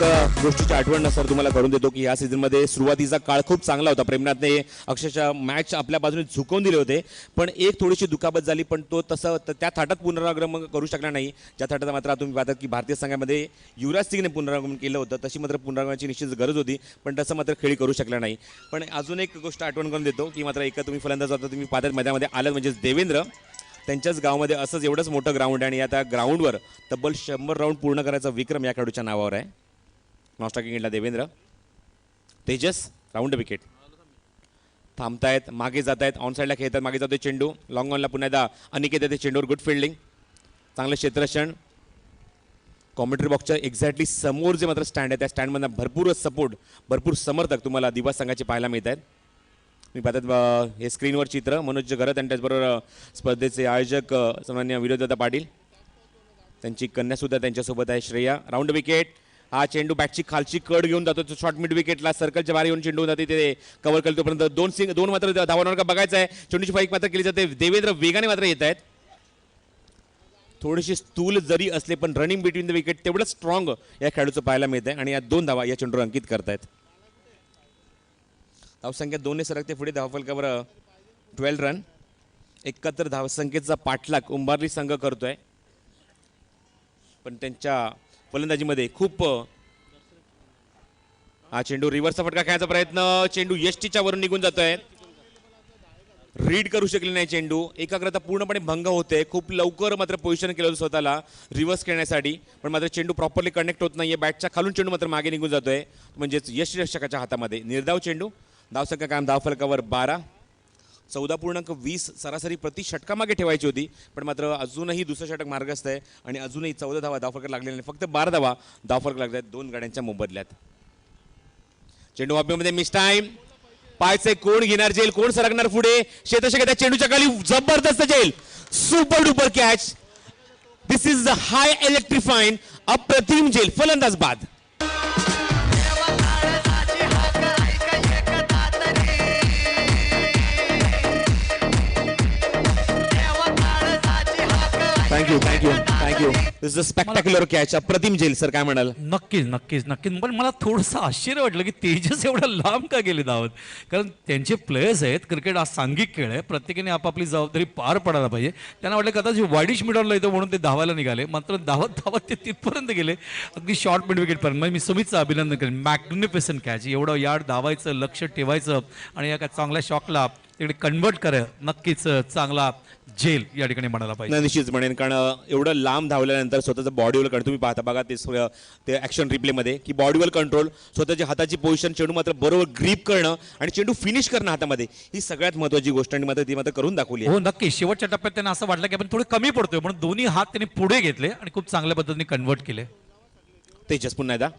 गोष्टीची आठवण सर तुम्हाला करून देतो की या सीझनमध्ये सुरुवातीचा काळ खूप चांगला होता. प्रेमनाथने अक्षरशः मॅच आपल्या बाजूने झुकवून दिले होते, पण एक थोडीशी दुखापत झाली, पण तो तसं त्या थाटात पुनरागमन करू शकला नाही. ज्या थाटात मात्र तुम्ही पाहतात की भारतीय संघामध्ये युवराज सिंगने पुनरागमन केलं होतं, तशी मात्र पुनरागमनाची निश्चित गरज होती, पण तसं मात्र खेळी करू शकला नाही. पण अजून एक गोष्ट आठवण करून देतो की मात्र एका तुम्ही फलंदाज होता, तुम्ही पाहतात मैदानामध्ये आलं म्हणजे देवेंद्र. त्यांच्याच गावामध्ये असंच एवढंच मोठं ग्राउंड आहे आणि या त्या ग्राउंडवर तब्बल 100 राऊंड पूर्ण करायचा विक्रम या खेळाडूच्या नावावर आहे. नॉस्टॉकिंग इंडला देवेंद्र. Tejas round wicket. थांबतायत, मागे जात आहेत, ऑन साईडला खेळतात, मागे जातोय चेंडू. लॉंग ऑनला पुन्हा एकदा अनिकेत येते चेंडूवर. गुड फिल्डिंग, चांगलं क्षेत्ररक्षण. कॉमेंट्री बॉक्सच्या एक्झॅक्टली समोर जे मात्र स्टँड आहे त्या स्टँडमधून भरपूर सपोर्ट, भरपूर समर्थक तुम्हाला दिवस संघाचे पाहायला मिळत आहेत. मी पाहतात हे स्क्रीनवर चित्र मनोज घरत आणि त्याचबरोबर स्पर्धेचे आयोजक सन्मान्य विनोददादा पाटील, त्यांची कन्यासुद्धा त्यांच्यासोबत आहे श्रेया. Round wicket. हा चेंडू बॅटची खालची कड घेऊन जातो, शॉर्ट मिड विकेटला सर्कलच्या बाहेर येऊन चेंडू जाते, ते कव्हर करतो. पर्यंत दोन मात्र धावांवर का बघायचं आहे. चेंडूची फाईक मात्र केली जाते. देवेंद्र वेगाने मात्र येत आहेत. थोडीशी स्थूल जरी असले पण रनिंग बिटवीन द विकेट तेवढं स्ट्रॉंग या खेळाडूचं पाहायला मिळत आहे आणि या 2 धावा या चेंडूवर अंकित करतायत. धावसंख्या 2ने सरकते पुढे. धावफलकावर 12 रन. 71 धावसंख्येचा पाठलाग उंबारली संघ करतोय, पण त्यांच्या फलंदाजीमध्ये खूप हा चेंडू रिव्हर्सचा फटका खेळायचा प्रयत्न. चेंडू यष्टीच्या वरून निघून जातोय. रीड करू शकले नाही चेंडू. एकाग्रता पूर्णपणे भंग होते. खूप लवकर मात्र पोझिशन केलं होतं स्वतःला रिव्हर्स खेळण्यासाठी, पण मात्र चेंडू प्रॉपरली कनेक्ट होत नाहीये. बॅटच्या खालून चेंडू मात्र मागे निघून जातोय, म्हणजेच यष्टीरक्षकाच्या हातामध्ये. निर्धाव चेंडू. धावसंख्या कायम धावफलकावर 12. 14.20 सरासरी प्रति षटका मागे ठेवायची होती, पण मात्र अजूनही दुसरं षटक मार्गस्थ आहे आणि अजूनही 14 धावा धावफलक लागलेले नाही. फक्त 12 धावा धावफलक लागले आहेत 2 गाड्यांच्या मोबदल्यात. चेंडू वापीमध्ये मिस टाइम. पायचे कोण घेणार जेल, कोण सरकणार पुढे. क्षेत्ररक्षक त्या चेंडूच्या खाली जबरदस्त जेल. Super duper catch. This is the high electrifying अप्रतिम जेल. फलंदाज बाद. Thank you. This is a spectacular catch. अप्रतिम जेल. सर काय म्हणाल? नक्कीच. पण मला थोडंसं आश्चर्य वाटलं की तेजस एवढा लांब का गेले धावत, कारण त्यांचे प्लेयर्स आहेत. क्रिकेट हा सांघिक खेळ आहे, प्रत्येकाने आपापली जबाबदारी पार पडायला पाहिजे. त्यांना वाटलं कदाचित वाईडिश मिडॉनला येतो म्हणून ते धावायला निघाले, मात्र धावत ते तिथपर्यंत गेले, अगदी शॉर्ट मिड विकेटपर्यंत. मी सुमितचं अभिनंदन करेन. Magnificent catch. एवढं यार्ड धावायचं, लक्ष ठेवायचं आणि या काय चांगल्या शॉकला तिकडे कन्वर्ट करा. नक्कीच चांगला जेल या ठिकाणी म्हणायला पाहिजे. निश्चित म्हणेन, कारण एवढं लांब धावल्यानंतर स्वतःचं बॉडीवर कंट्रोल तुम्ही पाहता बघा ते ॲक्शन रिप्लेमध्ये की बॉडीवर कंट्रोल, स्वतःच्या हाताची पोझिशन, चेंडू मात्र बरोबर ग्रीप करणं आणि चेंडू फिनिश करणं हातामध्ये, ही सगळ्यात महत्त्वाची गोष्ट आणि मात्र ती मात्र करून दाखवली. हो नक्की. शेवटच्या टप्प्यात त्यांना असं वाटलं की आपण थोडे कमी पडतोय, म्हणून दोन्ही हात त्यांनी पुढे घेतले आणि खूप चांगल्या पद्धतीने कन्वर्ट केले. तेजस पुन्हा एकदा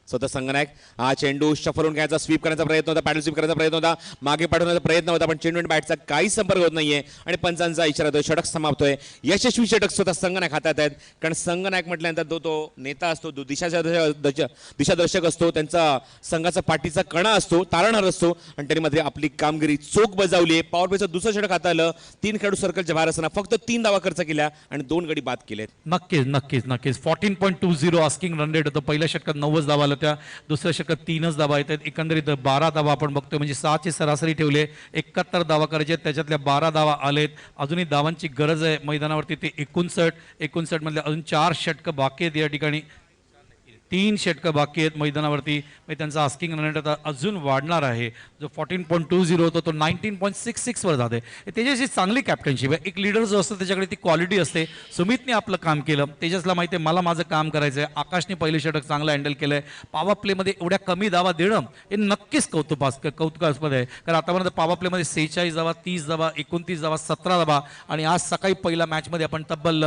स्वतः संघनायक. हा चेंडू शफलून घ्यायचा, स्वीप करण्याचा प्रयत्न होता, पॅडल स्वीप करायचा प्रयत्न होता, मागे पाठवण्याचा प्रयत्न होता, पण चेंडू आणि बॅटचा काही संपर्क होत नाहीये आणि पंचांचा इशारा होतोय. षटक समाप्तोय. यशस्वी षटक स्वतः संघनायक हातात आहेत, कारण संघनायक म्हटल्यानंतर तो नेता असतो, तो दिशादर्शक असतो, त्यांचा संघाचा पाठीचा कणा असतो, तारणहार असतो आणि त्यांनी मात्र आपली कामगिरी चोख बजावली आहे. पॉवर प्लेचं दुसरं षटक हाताळलं. 3 खेळाडू सर्कलच्या बाहेर असताना फक्त 3 धावा खर्च केल्या आणि 2 गडी बाद केलेत. नक्कीच. 14.20 आस्किंग रन रेट होतं. पहिल्या षटकात 90 धावा आल्या त्या, दुसऱ्या षटकात 3च धावा येतात. एकंदरीत 12 धावा आपण बघतोय, म्हणजे 6ची सरासरी ठेवले. 71 धावा करायचे, त्याच्यातल्या 12 धावा आलेत. अजूनही धावांची गरज आहे मैदानावरती. ते 59 मधल्या अजून 4 षटकं बाकी आहेत या ठिकाणी. 3 षटकं बाकी आहेत मैदानावरती. म्हणजे त्यांचा आस्किंग रन रेट आता अजून वाढणार आहे. जो 14.20 होतो तो 19.66 वर जाते. तेजसची चांगली कॅप्टनशिप आहे. एक लीडर जो असतो त्याच्याकडे ती क्वालिटी असते. सुमितने आपलं काम केलं. तेजसला माहिती आहे मला माझं काम करायचं आहे. आकाशने पहिलं षटक चांगलं हँडल केलं आहे. पॉवर प्लेमध्ये एवढ्या कमी धावा देणं हे नक्कीच कौतुकास्पद आहे, कारण आतापर्यंत पॉवर प्लेमध्ये 46 धावा, 30 धावा, 29 धावा, 17 धावा आणि आज सकाळी पहिल्या मॅचमध्ये आपण तब्बल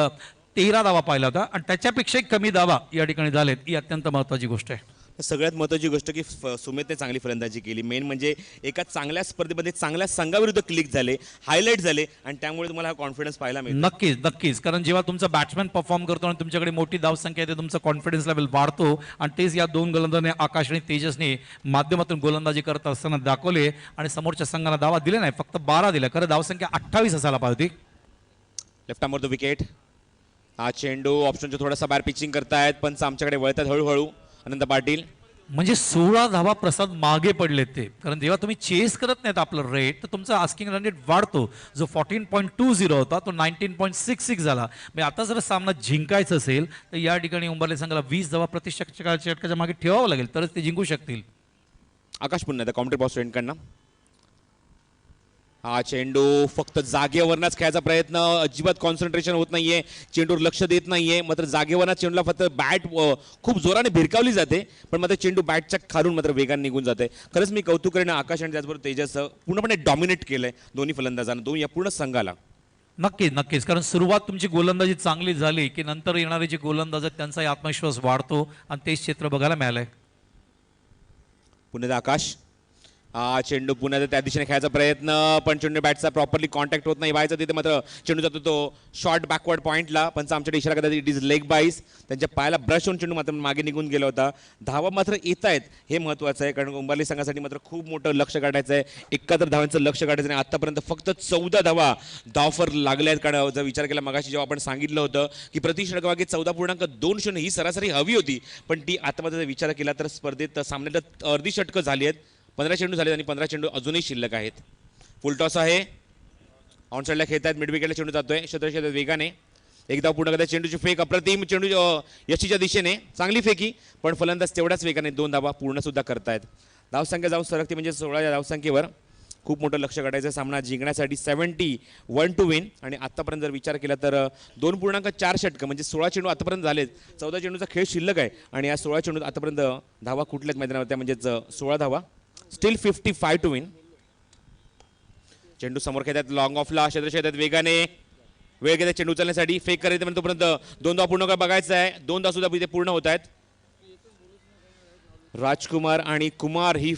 13 धावा पाहिला होता आणि त्याच्यापेक्षाही कमी धावा या ठिकाणी झालेत. ही अत्यंत महत्त्वाची गोष्ट आहे. सगळ्यात महत्त्वाची गोष्ट की सुमितने चांगली फलंदाजी केली. मेन म्हणजे एका चांगल्या स्पर्धेमध्ये चांगल्या संघाविरुद्ध क्लिक झाले, हायलाईट झाले आणि त्यामुळे तुम्हाला हा कॉन्फिडन्स पाहायला मिळतो. नक्कीच. कारण जेव्हा तुमचा बॅट्समॅन परफॉर्म करतो आणि तुमच्याकडे मोठी धावसंख्या येते, तुमचा कॉन्फिडन्स लेवल वाढतो आणि तेच या 2 गोलंदाजांनी आकाश आणि तेजसने माध्यमातून गोलंदाजी करत असताना दाखवले आणि समोरच्या संघाला धावा दिल्या नाही, फक्त 12 दिल्या. खरं धावसंख्या 28 असायला पाहिजे होती. लेफ्ट आर्मवर द विकेट. हा चेंडू ऑप्शनच्या थोडासा बाहेर पिचिंग करतायत, पंच आमच्याकडे वळतात हळूहळू. अनंत पाटील. म्हणजे 16 धावा प्रसाद मागे पडलेत ते, कारण जेव्हा तुम्ही चेस करत नाहीत आपलं रेट तर तुमचा आस्किंग रन रेट वाढतो. जो 14.20 होता तो 19.66 झाला. म्हणजे आता जर सामना जिंकायचा असेल तर या ठिकाणी उंबरले संघाला 20 धावा प्रति षटकाच्या मागे ठेवावं लागेल तरच ते जिंकू शकतील. आकाश पुन्हा एकदा काउंटर बॉक्स एंडकडनं. हा चेंडू फक्त जागेवरच खेळायचा प्रयत्न, अजिबात कॉन्सन्ट्रेशन होत नाहीये, चेंडूवर लक्ष देत नाहीये. मात्र जागेवरच चेंडूला फक्त बॅट खूप जोराने भिरकावली जाते, पण मात्र चेंडू बॅटच्या खालून मात्र वेगाने निघून जाते. खरंच मी कौतुक करेन आकाश आणि त्याचबरोबर तेजस पूर्णपणे डॉमिनेट केलंय दोन्ही फलंदाजांना, दोन या पूर्ण संघाला. नक्कीच, कारण सुरुवात तुमची गोलंदाजी चांगली झाली की नंतर येणारे जे गोलंदाज आहेत त्यांचाही आत्मविश्वास वाढतो आणि तेच चित्र बघायला मिळालंय. पुन्हा आकाश. हा चेंडू पुन्हा त्या दिशेने खेळायचा प्रयत्न, पण चेंडू बॅटचा प्रॉपरली कॉन्टॅक्ट होत नाही व्हायचा तिथे, मात्र चेंडू जातो तो शॉर्ट बॅकवर्ड पॉईंटला. पण आमच्याकडे इशारा करतात इट इज लेग बाईस. त्यांच्या पायाला ब्रश होऊन चेंडू मात्र मागे निघून गेला होता. धावा मात्र येत आहेत हे महत्त्वाचं आहे, कारण उंबरली संघासाठी मात्र खूप मोठं लक्ष काढायचं आहे. 71 धावांचं लक्ष काढायचं आहे. आतापर्यंत फक्त 14 धावा धावफर लागल्या आहेत. कारण जर विचार केला मगाशी जेव्हा आपण सांगितलं होतं की प्रति षटकामागे 14.20 ही सरासरी हवी होती, पण ती आता मात्र विचार केला तर स्पर्धेत सामन्यात अर्धी षटकं झाली आहेत. 15 चेंडू झाले आणि 15 चेंडू अजूनही शिल्लक आहेत. फुल टॉस आहे, ऑन साईडला खेळत आहेत, मिड विकेटला चेंडू जातोय क्षेत्र वेगाने. एकदा पूर्ण करतात चेंडूची फेक, अप्रतिम चेंडू यशीच्या दिशेने, चांगली फेकी, पण फलंदाज तेवढ्याच वेगाने 2 धावा पूर्ण सुद्धा करतायत. धावसंख्या जाऊ सरकते म्हणजे 16 या धावसंख्येवर खूप मोठं लक्ष काढायचं सामना जिंकण्यासाठी. 71 टू विन. आणि आतापर्यंत जर विचार केला तर 2.4 षटकं म्हणजे 16 चेंडू आतापर्यंत झालेत. 14 चेंडूचा खेळ शिल्लक आहे आणि या 16 चेंडू आतापर्यंत धावा कुठल्याच मैदानावर त्या म्हणजेच 16 धावा. Still 55 to win. चेंडू समोर खेळतात लॉंग ऑफला, क्षेत्र येतात वेगाने, वेळ घेतात चेंडू उचलण्यासाठी, फेक करायचं म्हणजे तोपर्यंत 2 धावा पूर्ण बघायचं आहे. 2 धावा सुद्धा इथे पूर्ण होत आहेत. राजकुमार आणि कुमार ही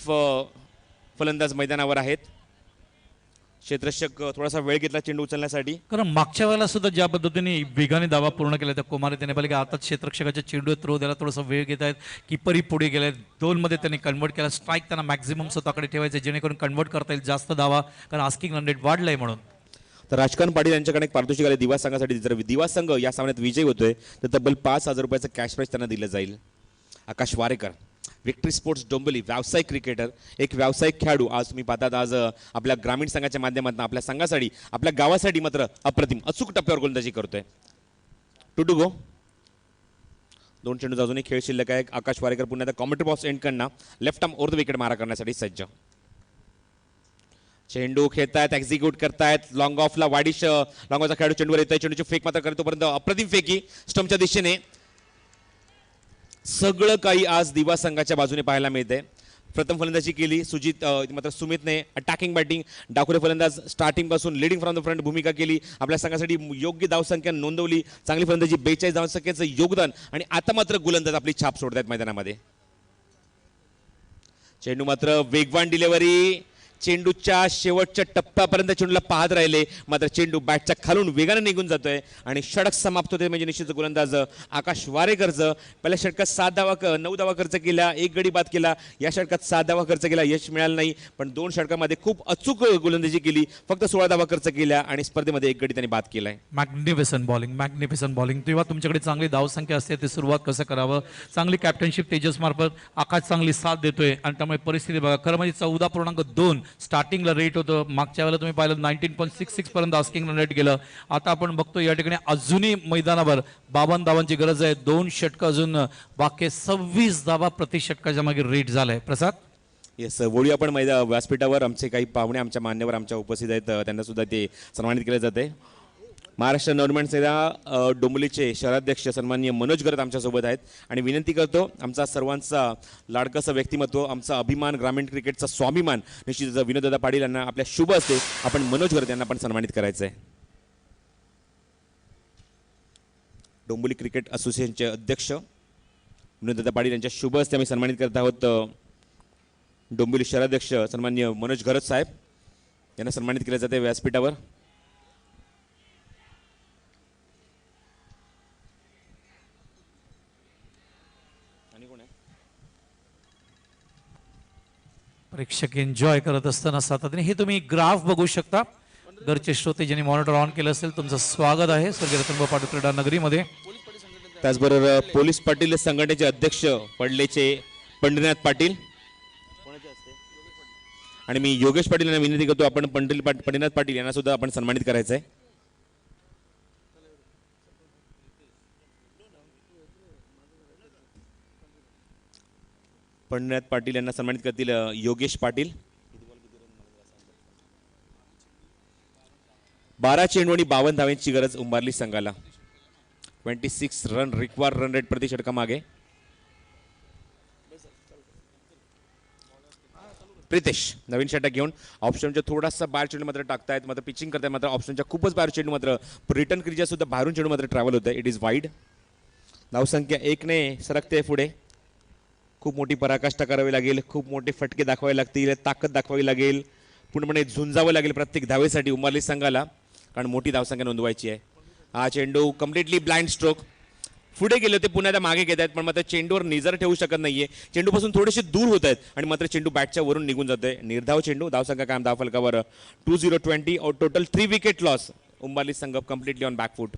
फलंदाज मैदानावर आहेत. क्षेत्ररक्षक थोडासा वेळ घेतला चेंडू उचलण्यासाठी, कारण मागच्या वेळेला सुद्धा ज्या पद्धतीने वेगाने दावा पूर्ण केला त्या कुमार त्याने पाहिलं की आता क्षेत्ररक्षकाच्या चेंडू थ्रो द्यायला थोडासा वेळ घेत आहेत. कीपरही पुढे गेले, 2 मध्ये त्यांनी कन्वर्ट केला. स्ट्राईक त्यांना मॅक्झिमम स्वतःकडे ठेवायचे जेणेकरून कन्वर्ट करता येईल जास्त धावा, कारण आस्किंग रन रेट वाढलाय म्हणून. तर राजकांत पाटील यांच्याकडे एक पारितोषिक आले दिवा संघासाठी. जर दिवा संघ या सामन्यात विजयी होतोय तर तब्बल 5,000 रुपयाचं कॅश प्राईज त्यांना दिलं जाईल. आकाश वारेकर, विक्ट्री स्पोर्ट्स डोंबिवली, व्यावसायिक क्रिकेटर, एक व्यावसायिक खेळाडू. आज तुम्ही पाहतात आज आपल्या ग्रामीण संघाच्या माध्यमातून आपल्या संघासाठी आपल्या गावासाठी मात्र अप्रतिम अचूक टप्प्यावर गोलंदाजी करतोय. To go. 2 चेंडू अजूनही खेळ शिल्लक आहे. आकाश वारेकर पुन्हा एकदा कॉमेंट्री बॉक्स एंड करणार left arm over the wicket मारा करण्यासाठी सज्ज. चेंडू खेळतायत, एक्झिक्यूट करतायत लॉंग ऑफला, वाडिश लॉंग ऑफचा खेळाडू चेंडूवर येतोय. चेंडूची फेक मात्र करतो पर्यंत अप्रतिम फेकी स्टंपच्या दिशेने. सगळं काही आज दिवा संघाच्या बाजूने पाहायला मिळते. प्रथम फलंदाजी केली सुजित, मात्र सुमितने अटॅकिंग बॅटिंग, डाकुरे फलंदाज स्टार्टिंग पासून लिडिंग फ्रॉम द फ्रंट भूमिका केली. आपल्या संघासाठी योग्य धावसंख्या नोंदवली, चांगली फलंदाजी, 42 धावसंख्येचं योगदान. आणि आता मात्र गोलंदाज आपली छाप सोडतात मैदानामध्ये. चेंडू मात्र वेगवान डिलिव्हरी, चेंडूच्या शेवटच्या टप्प्यापर्यंत चेंडूला पाहत राहिले, मात्र चेंडू बॅटच्या खालून वेगाने निघून जातोय आणि षटक समाप्त होते. म्हणजे निश्चित गोलंदाज आकाश वारेकरचं पहिल्या षटकात 9 धावा खर्च केला, 1 गडी बाद केला. या षटकात 7 धावा खर्च केला, यश मिळालं नाही, पण 2 षटकामध्ये खूप अचूक गोलंदाजी केली. फक्त 16 धावा खर्च केल्या आणि स्पर्धेमध्ये 1 गडी त्यांनी बाद केलाय. Magnificent bowling. तेव्हा तुमच्याकडे चांगली धावसंख्या असते ते सुरुवात कसं करावं, चांगली कॅप्टनशिप तेजस मार्फत आकाश चांगली साथ देतोय आणि त्यामुळे परिस्थिती बघा. खरं म्हणजे 14.2 स्टार्टिंगला रेट होतं. मागच्या वेळेला तुम्ही पाहिलं 19.66 पर्यंत आस्किंग रन रेट गेलं. आता आपण बघतो या ठिकाणी अजूनही मैदानावर 52 धावांची गरज आहे. 2 षटकं अजून बाकी, 26 धावा प्रति षटकाच्या मागे रेट झालाय. प्रसाद येस, वळू आपण व्यासपीठावर आमचे काही पाहुणे आमच्या मान्यवर आमच्या उपस्थित आहेत, त्यांना सुद्धा ते सन्मानित केले जाते. महाराष्ट्र नवनिर्माण सेना डोंबिवलीचे शहराध्यक्ष सन्माननीय मनोज गरत आमच्यासोबत आहेत आणि विनंती करतो आमचा सर्वांचा लाडकंसं व्यक्तिमत्व, आमचा अभिमान, ग्रामीण क्रिकेटचा स्वाभिमान निश्चित विनोददादा पाटील यांना आपल्या शुभ असते आपण मनोज गरत यांना पण सन्मानित करायचं आहे. डोंबिवली क्रिकेट असोसिएशनचे अध्यक्ष विनोददादा पाटील यांच्या शुभ असते आम्ही सन्मानित करत आहोत. डोंबिवली शहराध्यक्ष सन्माननीय मनोज गरत साहेब यांना सन्मानित केले जाते व्यासपीठावर. प्रेक्षक एन्जॉय करत असताना सातत्याने हे तुम्ही ग्राफ बघू शकता. घरचे श्रोते ज्यांनी मॉनिटर ऑन केलं असेल तुमचं स्वागत आहे स्वर्गीय रतनभाऊ पाटील क्रीडा नगरीमध्ये. त्याचबरोबर पोलीस पाटील संघटनेचे अध्यक्ष पडलेचे पंढरीनाथ पाटील आणि मी योगेश पाटील यांना विनंती करतो आपण पंढरीनाथ पाटील यांना सुद्धा आपण सन्मानित करायचं आहे. पंढरीनाथ पाटील यांना सन्मानित करतील योगेश पाटील. 12 चेंडू आणि 52 धावांची गरज उंबारली संघाला. 26 रन रिक्वायर रन रेट प्रति षटका मागे. प्रितेश नवीन षटक घेऊन ऑप्शनच्या थोडासा बाहेर चेंडू मात्र टाकतायत, मात्र पिचिंग करतायत, मात्र ऑप्शनच्या खूपच बाहेर चेंडू मात्र रिटर्न क्रिजा सुद्धा बाहेरून चेंडू मात्र ट्रॅव्हल होत आहे. It is wide. धावसंख्या 1 ने सरकते पुढे. खूप मोठी पराकाष्ठा करावी लागेल, खूप मोठे फटके दाखवावे लागतील, ताकद दाखवावी लागेल, पूर्णपणे झुंजावं लागेल प्रत्येक धावेसाठी उंबारली संघाला, कारण मोठी धावसंख्या नोंदवायची आहे. हा चेंडू कम्प्लिटली ब्लाइंड स्ट्रोक. पुढे गेले होते पुन्हा मागे घेत आहेत, पण मात्र चेंडूवर निजर ठेवू शकत नाहीये. चेंडूपासून थोडेसे दूर होत आहेत आणि मात्र चेंडू बॅटच्या वरून निघून जातोय. निर्धाव चेंडू. धावसंख्या कायम धाव फलकावर 2020 और टोटल 3 विकेट लॉस. उंबारली संघ कम्प्लिटली ऑन बॅकफूट.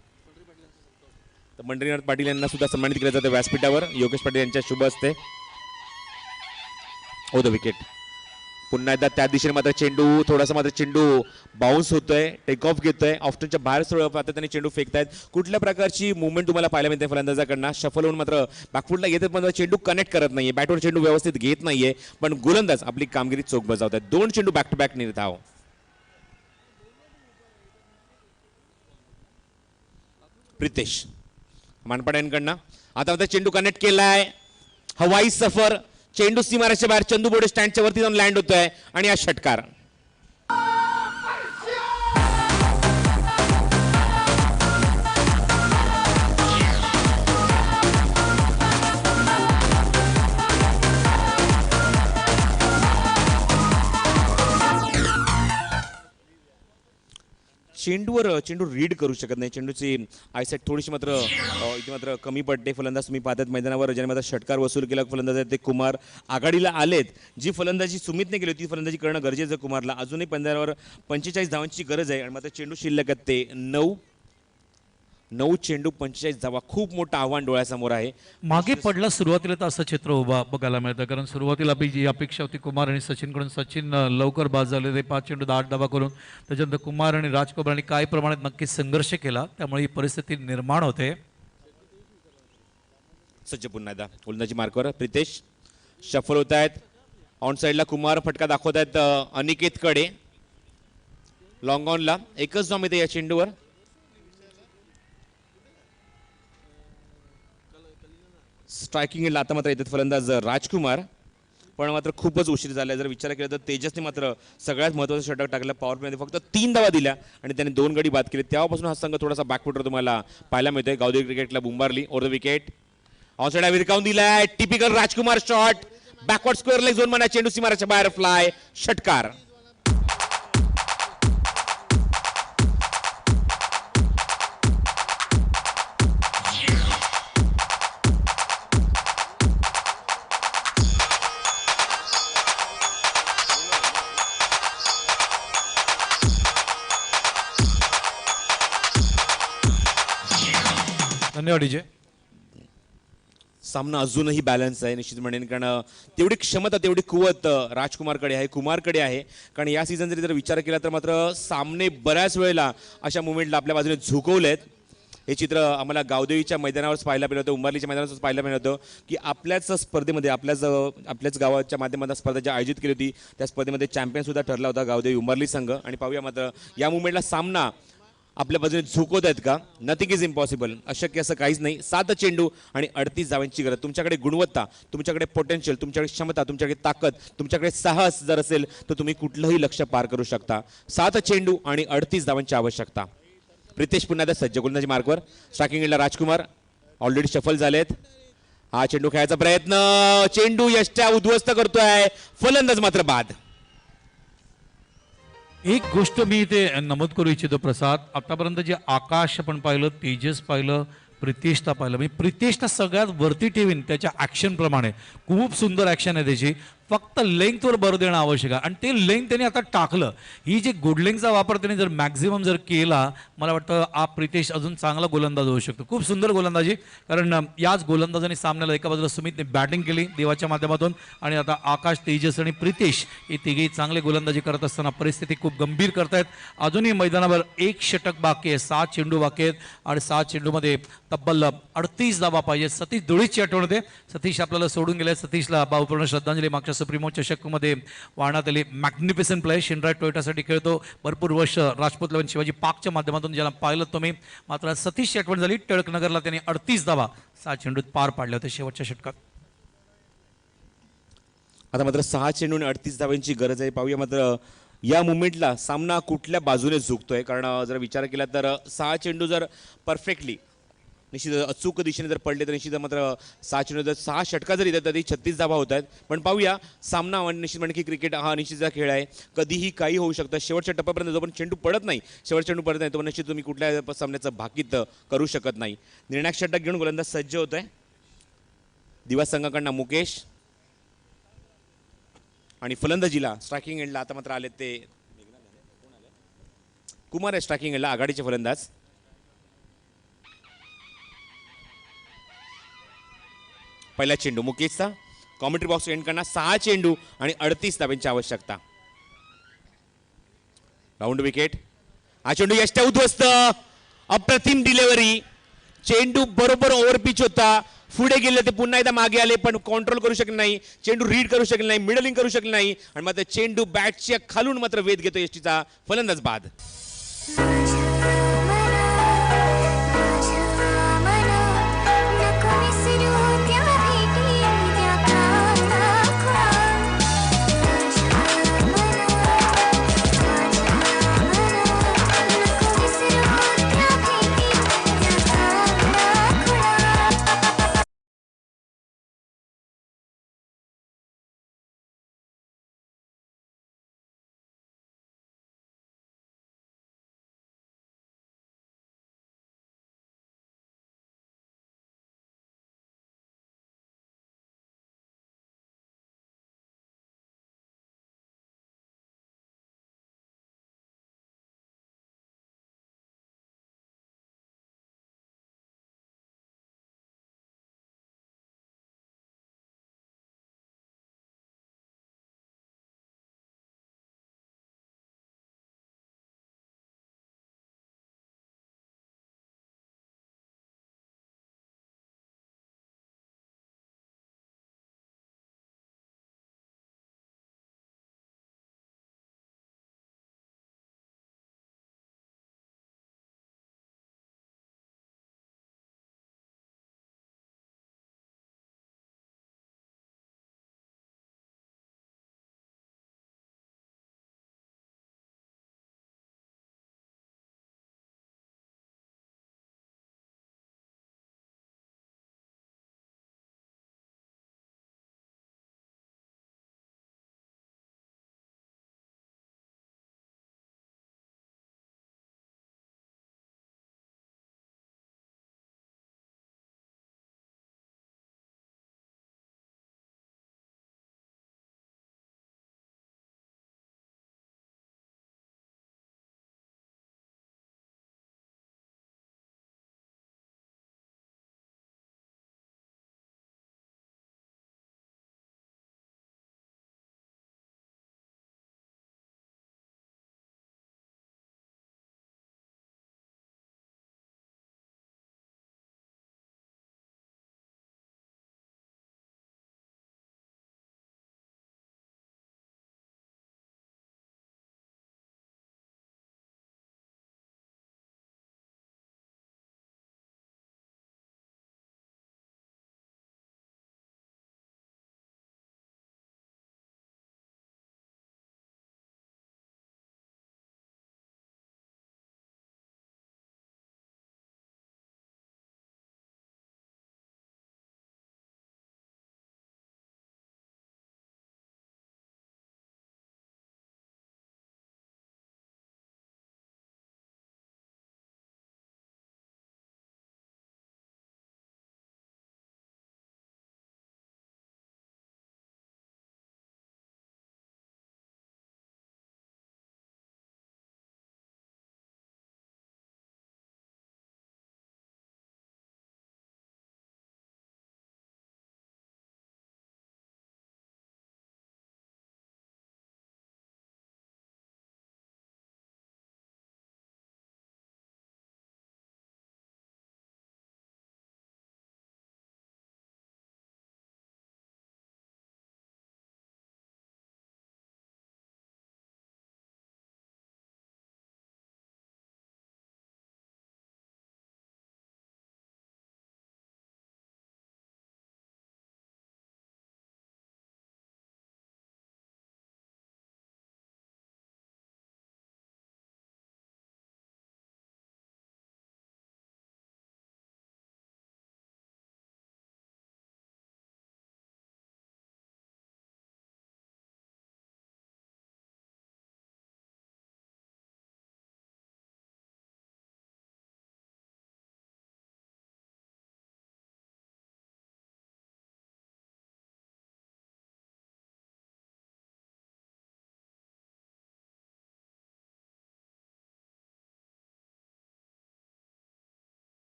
तर पंढरीनाथ पाटील यांना सुद्धा सन्मानित केलं जातं व्यासपीठावर. योगेश पाटील यांच्या शुभ असते. ओ द विकेट. पुन्हा एकदा त्या दिशेने मात्र चेंडू थोडासा मात्र चेंडू बाउन्स होतोय, टेक ऑफ घेतोय, ऑफ्टनच्या बाहेर सातत्याने चेंडू फेकतायत. कुठल्या प्रकारची मुवमेंट तुम्हाला पाहायला मिळते फलंदाजाकडनं? शफल होऊन मात्र बॅकफुटला येतात, पण चेंडू कनेक्ट करत नाहीये, बॅटवर चेंडू व्यवस्थित घेत नाहीये, पण गोलंदाज आपली कामगिरी चोख बजावतात. 2 चेंडू बॅक टू बॅक निर्धाव. प्रितेश मानपाड्यांकडनं आता मात्र चेंडू कनेक्ट केलाय. हवाई सफर. चेंडू सीमारेषेच्या बाहेर चंदू बोडे स्टँडच्या वरती जाऊन लँड होतोय आणि हा षटकार. चेंडू रीड करू शकत नाही. चेंडूची आयसाईट थोडीशी मात्र इथे मात्र कमी पडते. फलंदाज तुम्ही पाहतात मैदानावर ज्याने मात्र षटकार वसूल केला फलंदाज आहेत ते कुमार आघाडीला आलेत. जी फलंदाजी सुमितने केली होती फलंदाजी करणं गरजेचं आहे कुमारला. अजूनही पंद्यावर 45 धावांची गरज आहे आणि मात्र चेंडू शिल्लक आहेत ते 9 चेंडू 45 धावा. खूप मोठं आव्हान डोळ्यासमोर आहे. मागे पडला सुरुवातीला तर असं चित्र उभा बघायला मिळतं, कारण सुरुवातीला जी अपेक्षा होती कुमार आणि सचिनकडून, सचिन लवकर बाद झाले ते 5 चेंडू 8 धावा करून. त्याच्यानंतर कुमार आणि राजकुमार काही प्रमाणात नक्कीच संघर्ष केला, त्यामुळे ही परिस्थिती निर्माण होते. सज्ज पुन्हा एकदा गोलंदाजी मार्कवर प्रितेश शफल होत आहेत. ऑन साईडला कुमार फटका दाखवत आहेत अनिकेतकडे. लॉंग ऑनला एकच धाव मिळते या चेंडूवर. स्ट्रायकिंग आता मात्र येतात फलंदाज राजकुमार, पण मात्र खूपच उशीर झाला. जर विचार केला तर तेजसने मात्र सगळ्यात महत्त्वाचं षटक टाकलं. पॉवर प्लेमध्ये फक्त 3 धावा दिल्या आणि त्याने 2 गडी बाद केले. तेव्हापासून हा संघ थोडासा बॅकफुटर तुम्हाला पाहायला मिळतोय. Gavdevi cricket club Umbarli over the wicket. Onside विरकावून दिलाय. Typical Rajkumar shot. Backward square leg zone म्हणा. चेंडू सीमारेषेच्या बाहेर फ्लाय. षटकार. धन्यवाद डीजे. सामना अजूनही बॅलन्स आहे निश्चित म्हणेन, कारण तेवढी क्षमता तेवढी कुवत राजकुमारकडे आहे, कुमारकडे आहे. कारण या सीझन जर विचार केला तर मात्र सामने बऱ्याच वेळेला अशा मुवमेंटला आपल्या बाजूने झुकवलेत. हे चित्र आम्हाला गावदेवीच्या मैदानावरच पाहायला मिळत होतं, उंबारलीच्या मैदानावरच पाहायला मिळत होतं की आपल्याच स्पर्धेमध्ये आपल्याच गावाच्या माध्यमातून स्पर्धा जी आयोजित केली होती त्या स्पर्धेमध्ये चॅम्पियन सुद्धा ठरला होता गावदेवी उंबारली संघ. आणि पाहूया मात्र या मुवमेंटला सामना आपल्या बाजूने झुकवत आहेत का? Nothing is impossible. अशक्य असं काहीच नाही. 7 चेंडू आणि 38 धावांची गरज. तुमच्याकडे गुणवत्ता, तुमच्याकडे पोटेन्शियल, तुमच्याकडे क्षमता, तुमच्याकडे ताकद, तुमच्याकडे साहस जर असेल तर तुम्ही कुठलंही लक्ष्य पार करू शकता. 7 चेंडू आणि 38 धावांची आवश्यकता. प्रितेश पुन्हा सज्ज गोलंदाजी मार्कवर. स्ट्रायकिंग एंडला राजकुमार ऑलरेडी शफल झालेत. हा चेंडू खेळायचा प्रयत्न. चेंडू यष्ट्या उद्ध्वस्त करतोय. फलंदाज मात्र बाद. एक गोष्ट मी इथे नमूद करू इच्छितो प्रसाद, आतापर्यंत जे आकाश आपण पाहिलं, तेजस पाहिलं, प्रितेशला पाहिलं, म्हणजे प्रितेशला सगळ्यात वरती ठेवीन त्याच्या ॲक्शनप्रमाणे. खूप सुंदर ॲक्शन आहे त्याची. फक्त लेंथवर भर देणं आवश्यक आहे आणि ते लेंथ त्यांनी आता टाकलं. ही जी गुड लेंथचा वापर त्यांनी जर मॅक्झिमम जर केला, मला वाटतं प्रितेश अजून चांगला गोलंदाज होऊ शकतो. खूप सुंदर गोलंदाजी, कारण याच गोलंदाजाने सामन्याला एका बाजूला सुमितने बॅटिंग केली देवाच्या माध्यमातून आणि आता आकाश, तेजस आणि प्रितेश हे तिघेही चांगले गोलंदाजी करत असताना परिस्थिती खूप गंभीर करतायत. अजूनही मैदानावर 1 षटक बाकी आहे, 7 चेंडू बाकी आहेत आणि 7 चेंडूमध्ये तब्बल 38 धावा पाहिजे. सतीश धुळीची आठवण होते. सतीश आपल्याला सोडून गेले. सतीशला भावपूर्ण श्रद्धांजली. मागच्या सुप्रीमो चषकमध्ये वाहण्यात आली. मॅग्निफिसंट प्लेयर, शिनराय टोयोटासाठी खेळतो. भरपूर वर्ष राजपूत लेवन शिवाजी पार्कच्या माध्यमातून ज्याला पाहिलं तुम्ही. मात्र सतीशची आठवण झाली. टिळकनगरला त्यांनी 38 धावा 7 चेंडूत पार पाडले होते शेवटच्या षटकात. आता मात्र 6 चेंडू आणि 38 धावांची गरज आहे. पाहूया मात्र या मुवमेंटला सामना कुठल्या बाजूने झुकतोय, कारण जर विचार केला तर 6 चेंडू जर परफेक्टली निश्चित अचूक दिशेने जर पडले तर निश्चित मात्र 6 चेंडू जर 6 षटका जर येतात तरी 36 धावा होत आहेत. पण पाहूया सामना निश्चित म्हणजे की क्रिकेट हा निश्चितचा खेळ आहे. कधीही काही होऊ शकतं. शेवटच्या टप्प्यापर्यंत जोपर्यंत चेंडू पडत नाही, शेवटच्या चेंडू पडत नाही तोपर्यंत निश्चित तुम्ही कुठल्या सामन्याचं भाकीत करू शकत नाही. निर्णायक षटक घेऊन गोलंदाज सज्ज होत आहे. दिवा संघाकडनं मुकेश आणि फलंदाजीला स्ट्रायकिंग एंडला आता मात्र आले ते कुमार आहे. स्ट्रायकिंग एंडला आघाडीचे फलंदाज. पहिला चेंडू मुकेशचा. कॉमेंट्री बॉक्स एंड करणार. 6 चेंडू आणि 38 धावांची आवश्यकता. Round wicket. हा चेंडू यष्ट्या उद्ध्वस्त. अप्रतिम डिलिव्हरी. चेंडू बरोबर ओव्हरपिच होता. पुढे गेले ते पुन्हा एकदा मागे आले पण कंट्रोल करू शकले नाही. चेंडू रीड करू शकले नाही, मिडलिंग करू शकले नाही आणि मात्र चेंडू बॅटच्या खालून मात्र वेध घेतो यष्टीचा फलंदाज बाद.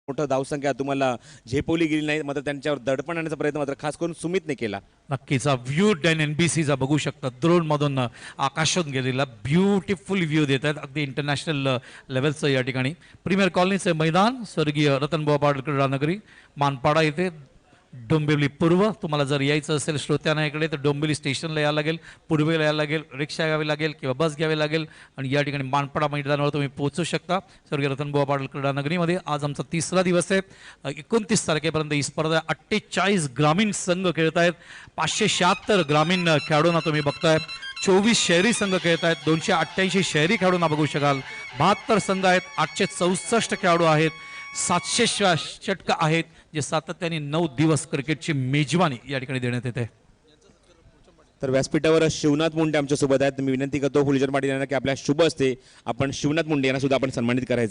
मोठं धावसंख्या तुम्हाला झेपवली गेली नाही, मात्र त्यांच्यावर दडपण आणण्याचा प्रयत्न मात्र खास करून सुमितने केला. नक्कीच व्ह्यू टेन NBCचा बघू शकता ड्रोन मधून आकाशात गेलेला ब्युटिफुल व्ह्यू देत आहेत. अगदी इंटरनॅशनल लेवलचं या ठिकाणी प्रीमियर कॉलनीचे मैदान स्वर्गीय रतनबुवा पाटील क्रीडा नगरी मानपाडा येथे डोंबिवली पूर्व. तुम्हाला जर यायचं असेल श्रोत्यांना इकडे तर डोंबिवली स्टेशनला यायला लागेल, पूर्वेला यायला लागेल, रिक्षा घ्यावी लागेल किंवा बस घ्यावी लागेल आणि या ठिकाणी मानपाडा मैदानावर तुम्ही पोहोचू शकता. स्वर्गीय रतनबुवा पाटील क्रीडा नगरीमध्ये आज आमचा 3रा दिवस आहे. 29 तारखेपर्यंत ही स्पर्धा 48 ग्रामीण संघ खेळत आहेत. 576 ग्रामीण खेळाडूंना तुम्ही बघताय. 24 शहरी संघ खेळत आहेत. 288 शहरी खेळाडूंना बघू शकाल. 72 संघ आहेत. 864 खेळाडू आहेत. 700 षटक आहेत जे सातत्याने 9 दिवस क्रिकेटची मेजवानी या ठिकाणी देण्यात येते. तर व्यासपीठावर शिवनाथ मुंडे आमच्या सोबत आहेत. मी विनंती करतो फुलचंद पाटील यांना की आपल्या शुभ असते आपण शिवनाथ मुंडे यांना सुद्धा आपण सन्मानित करायचं.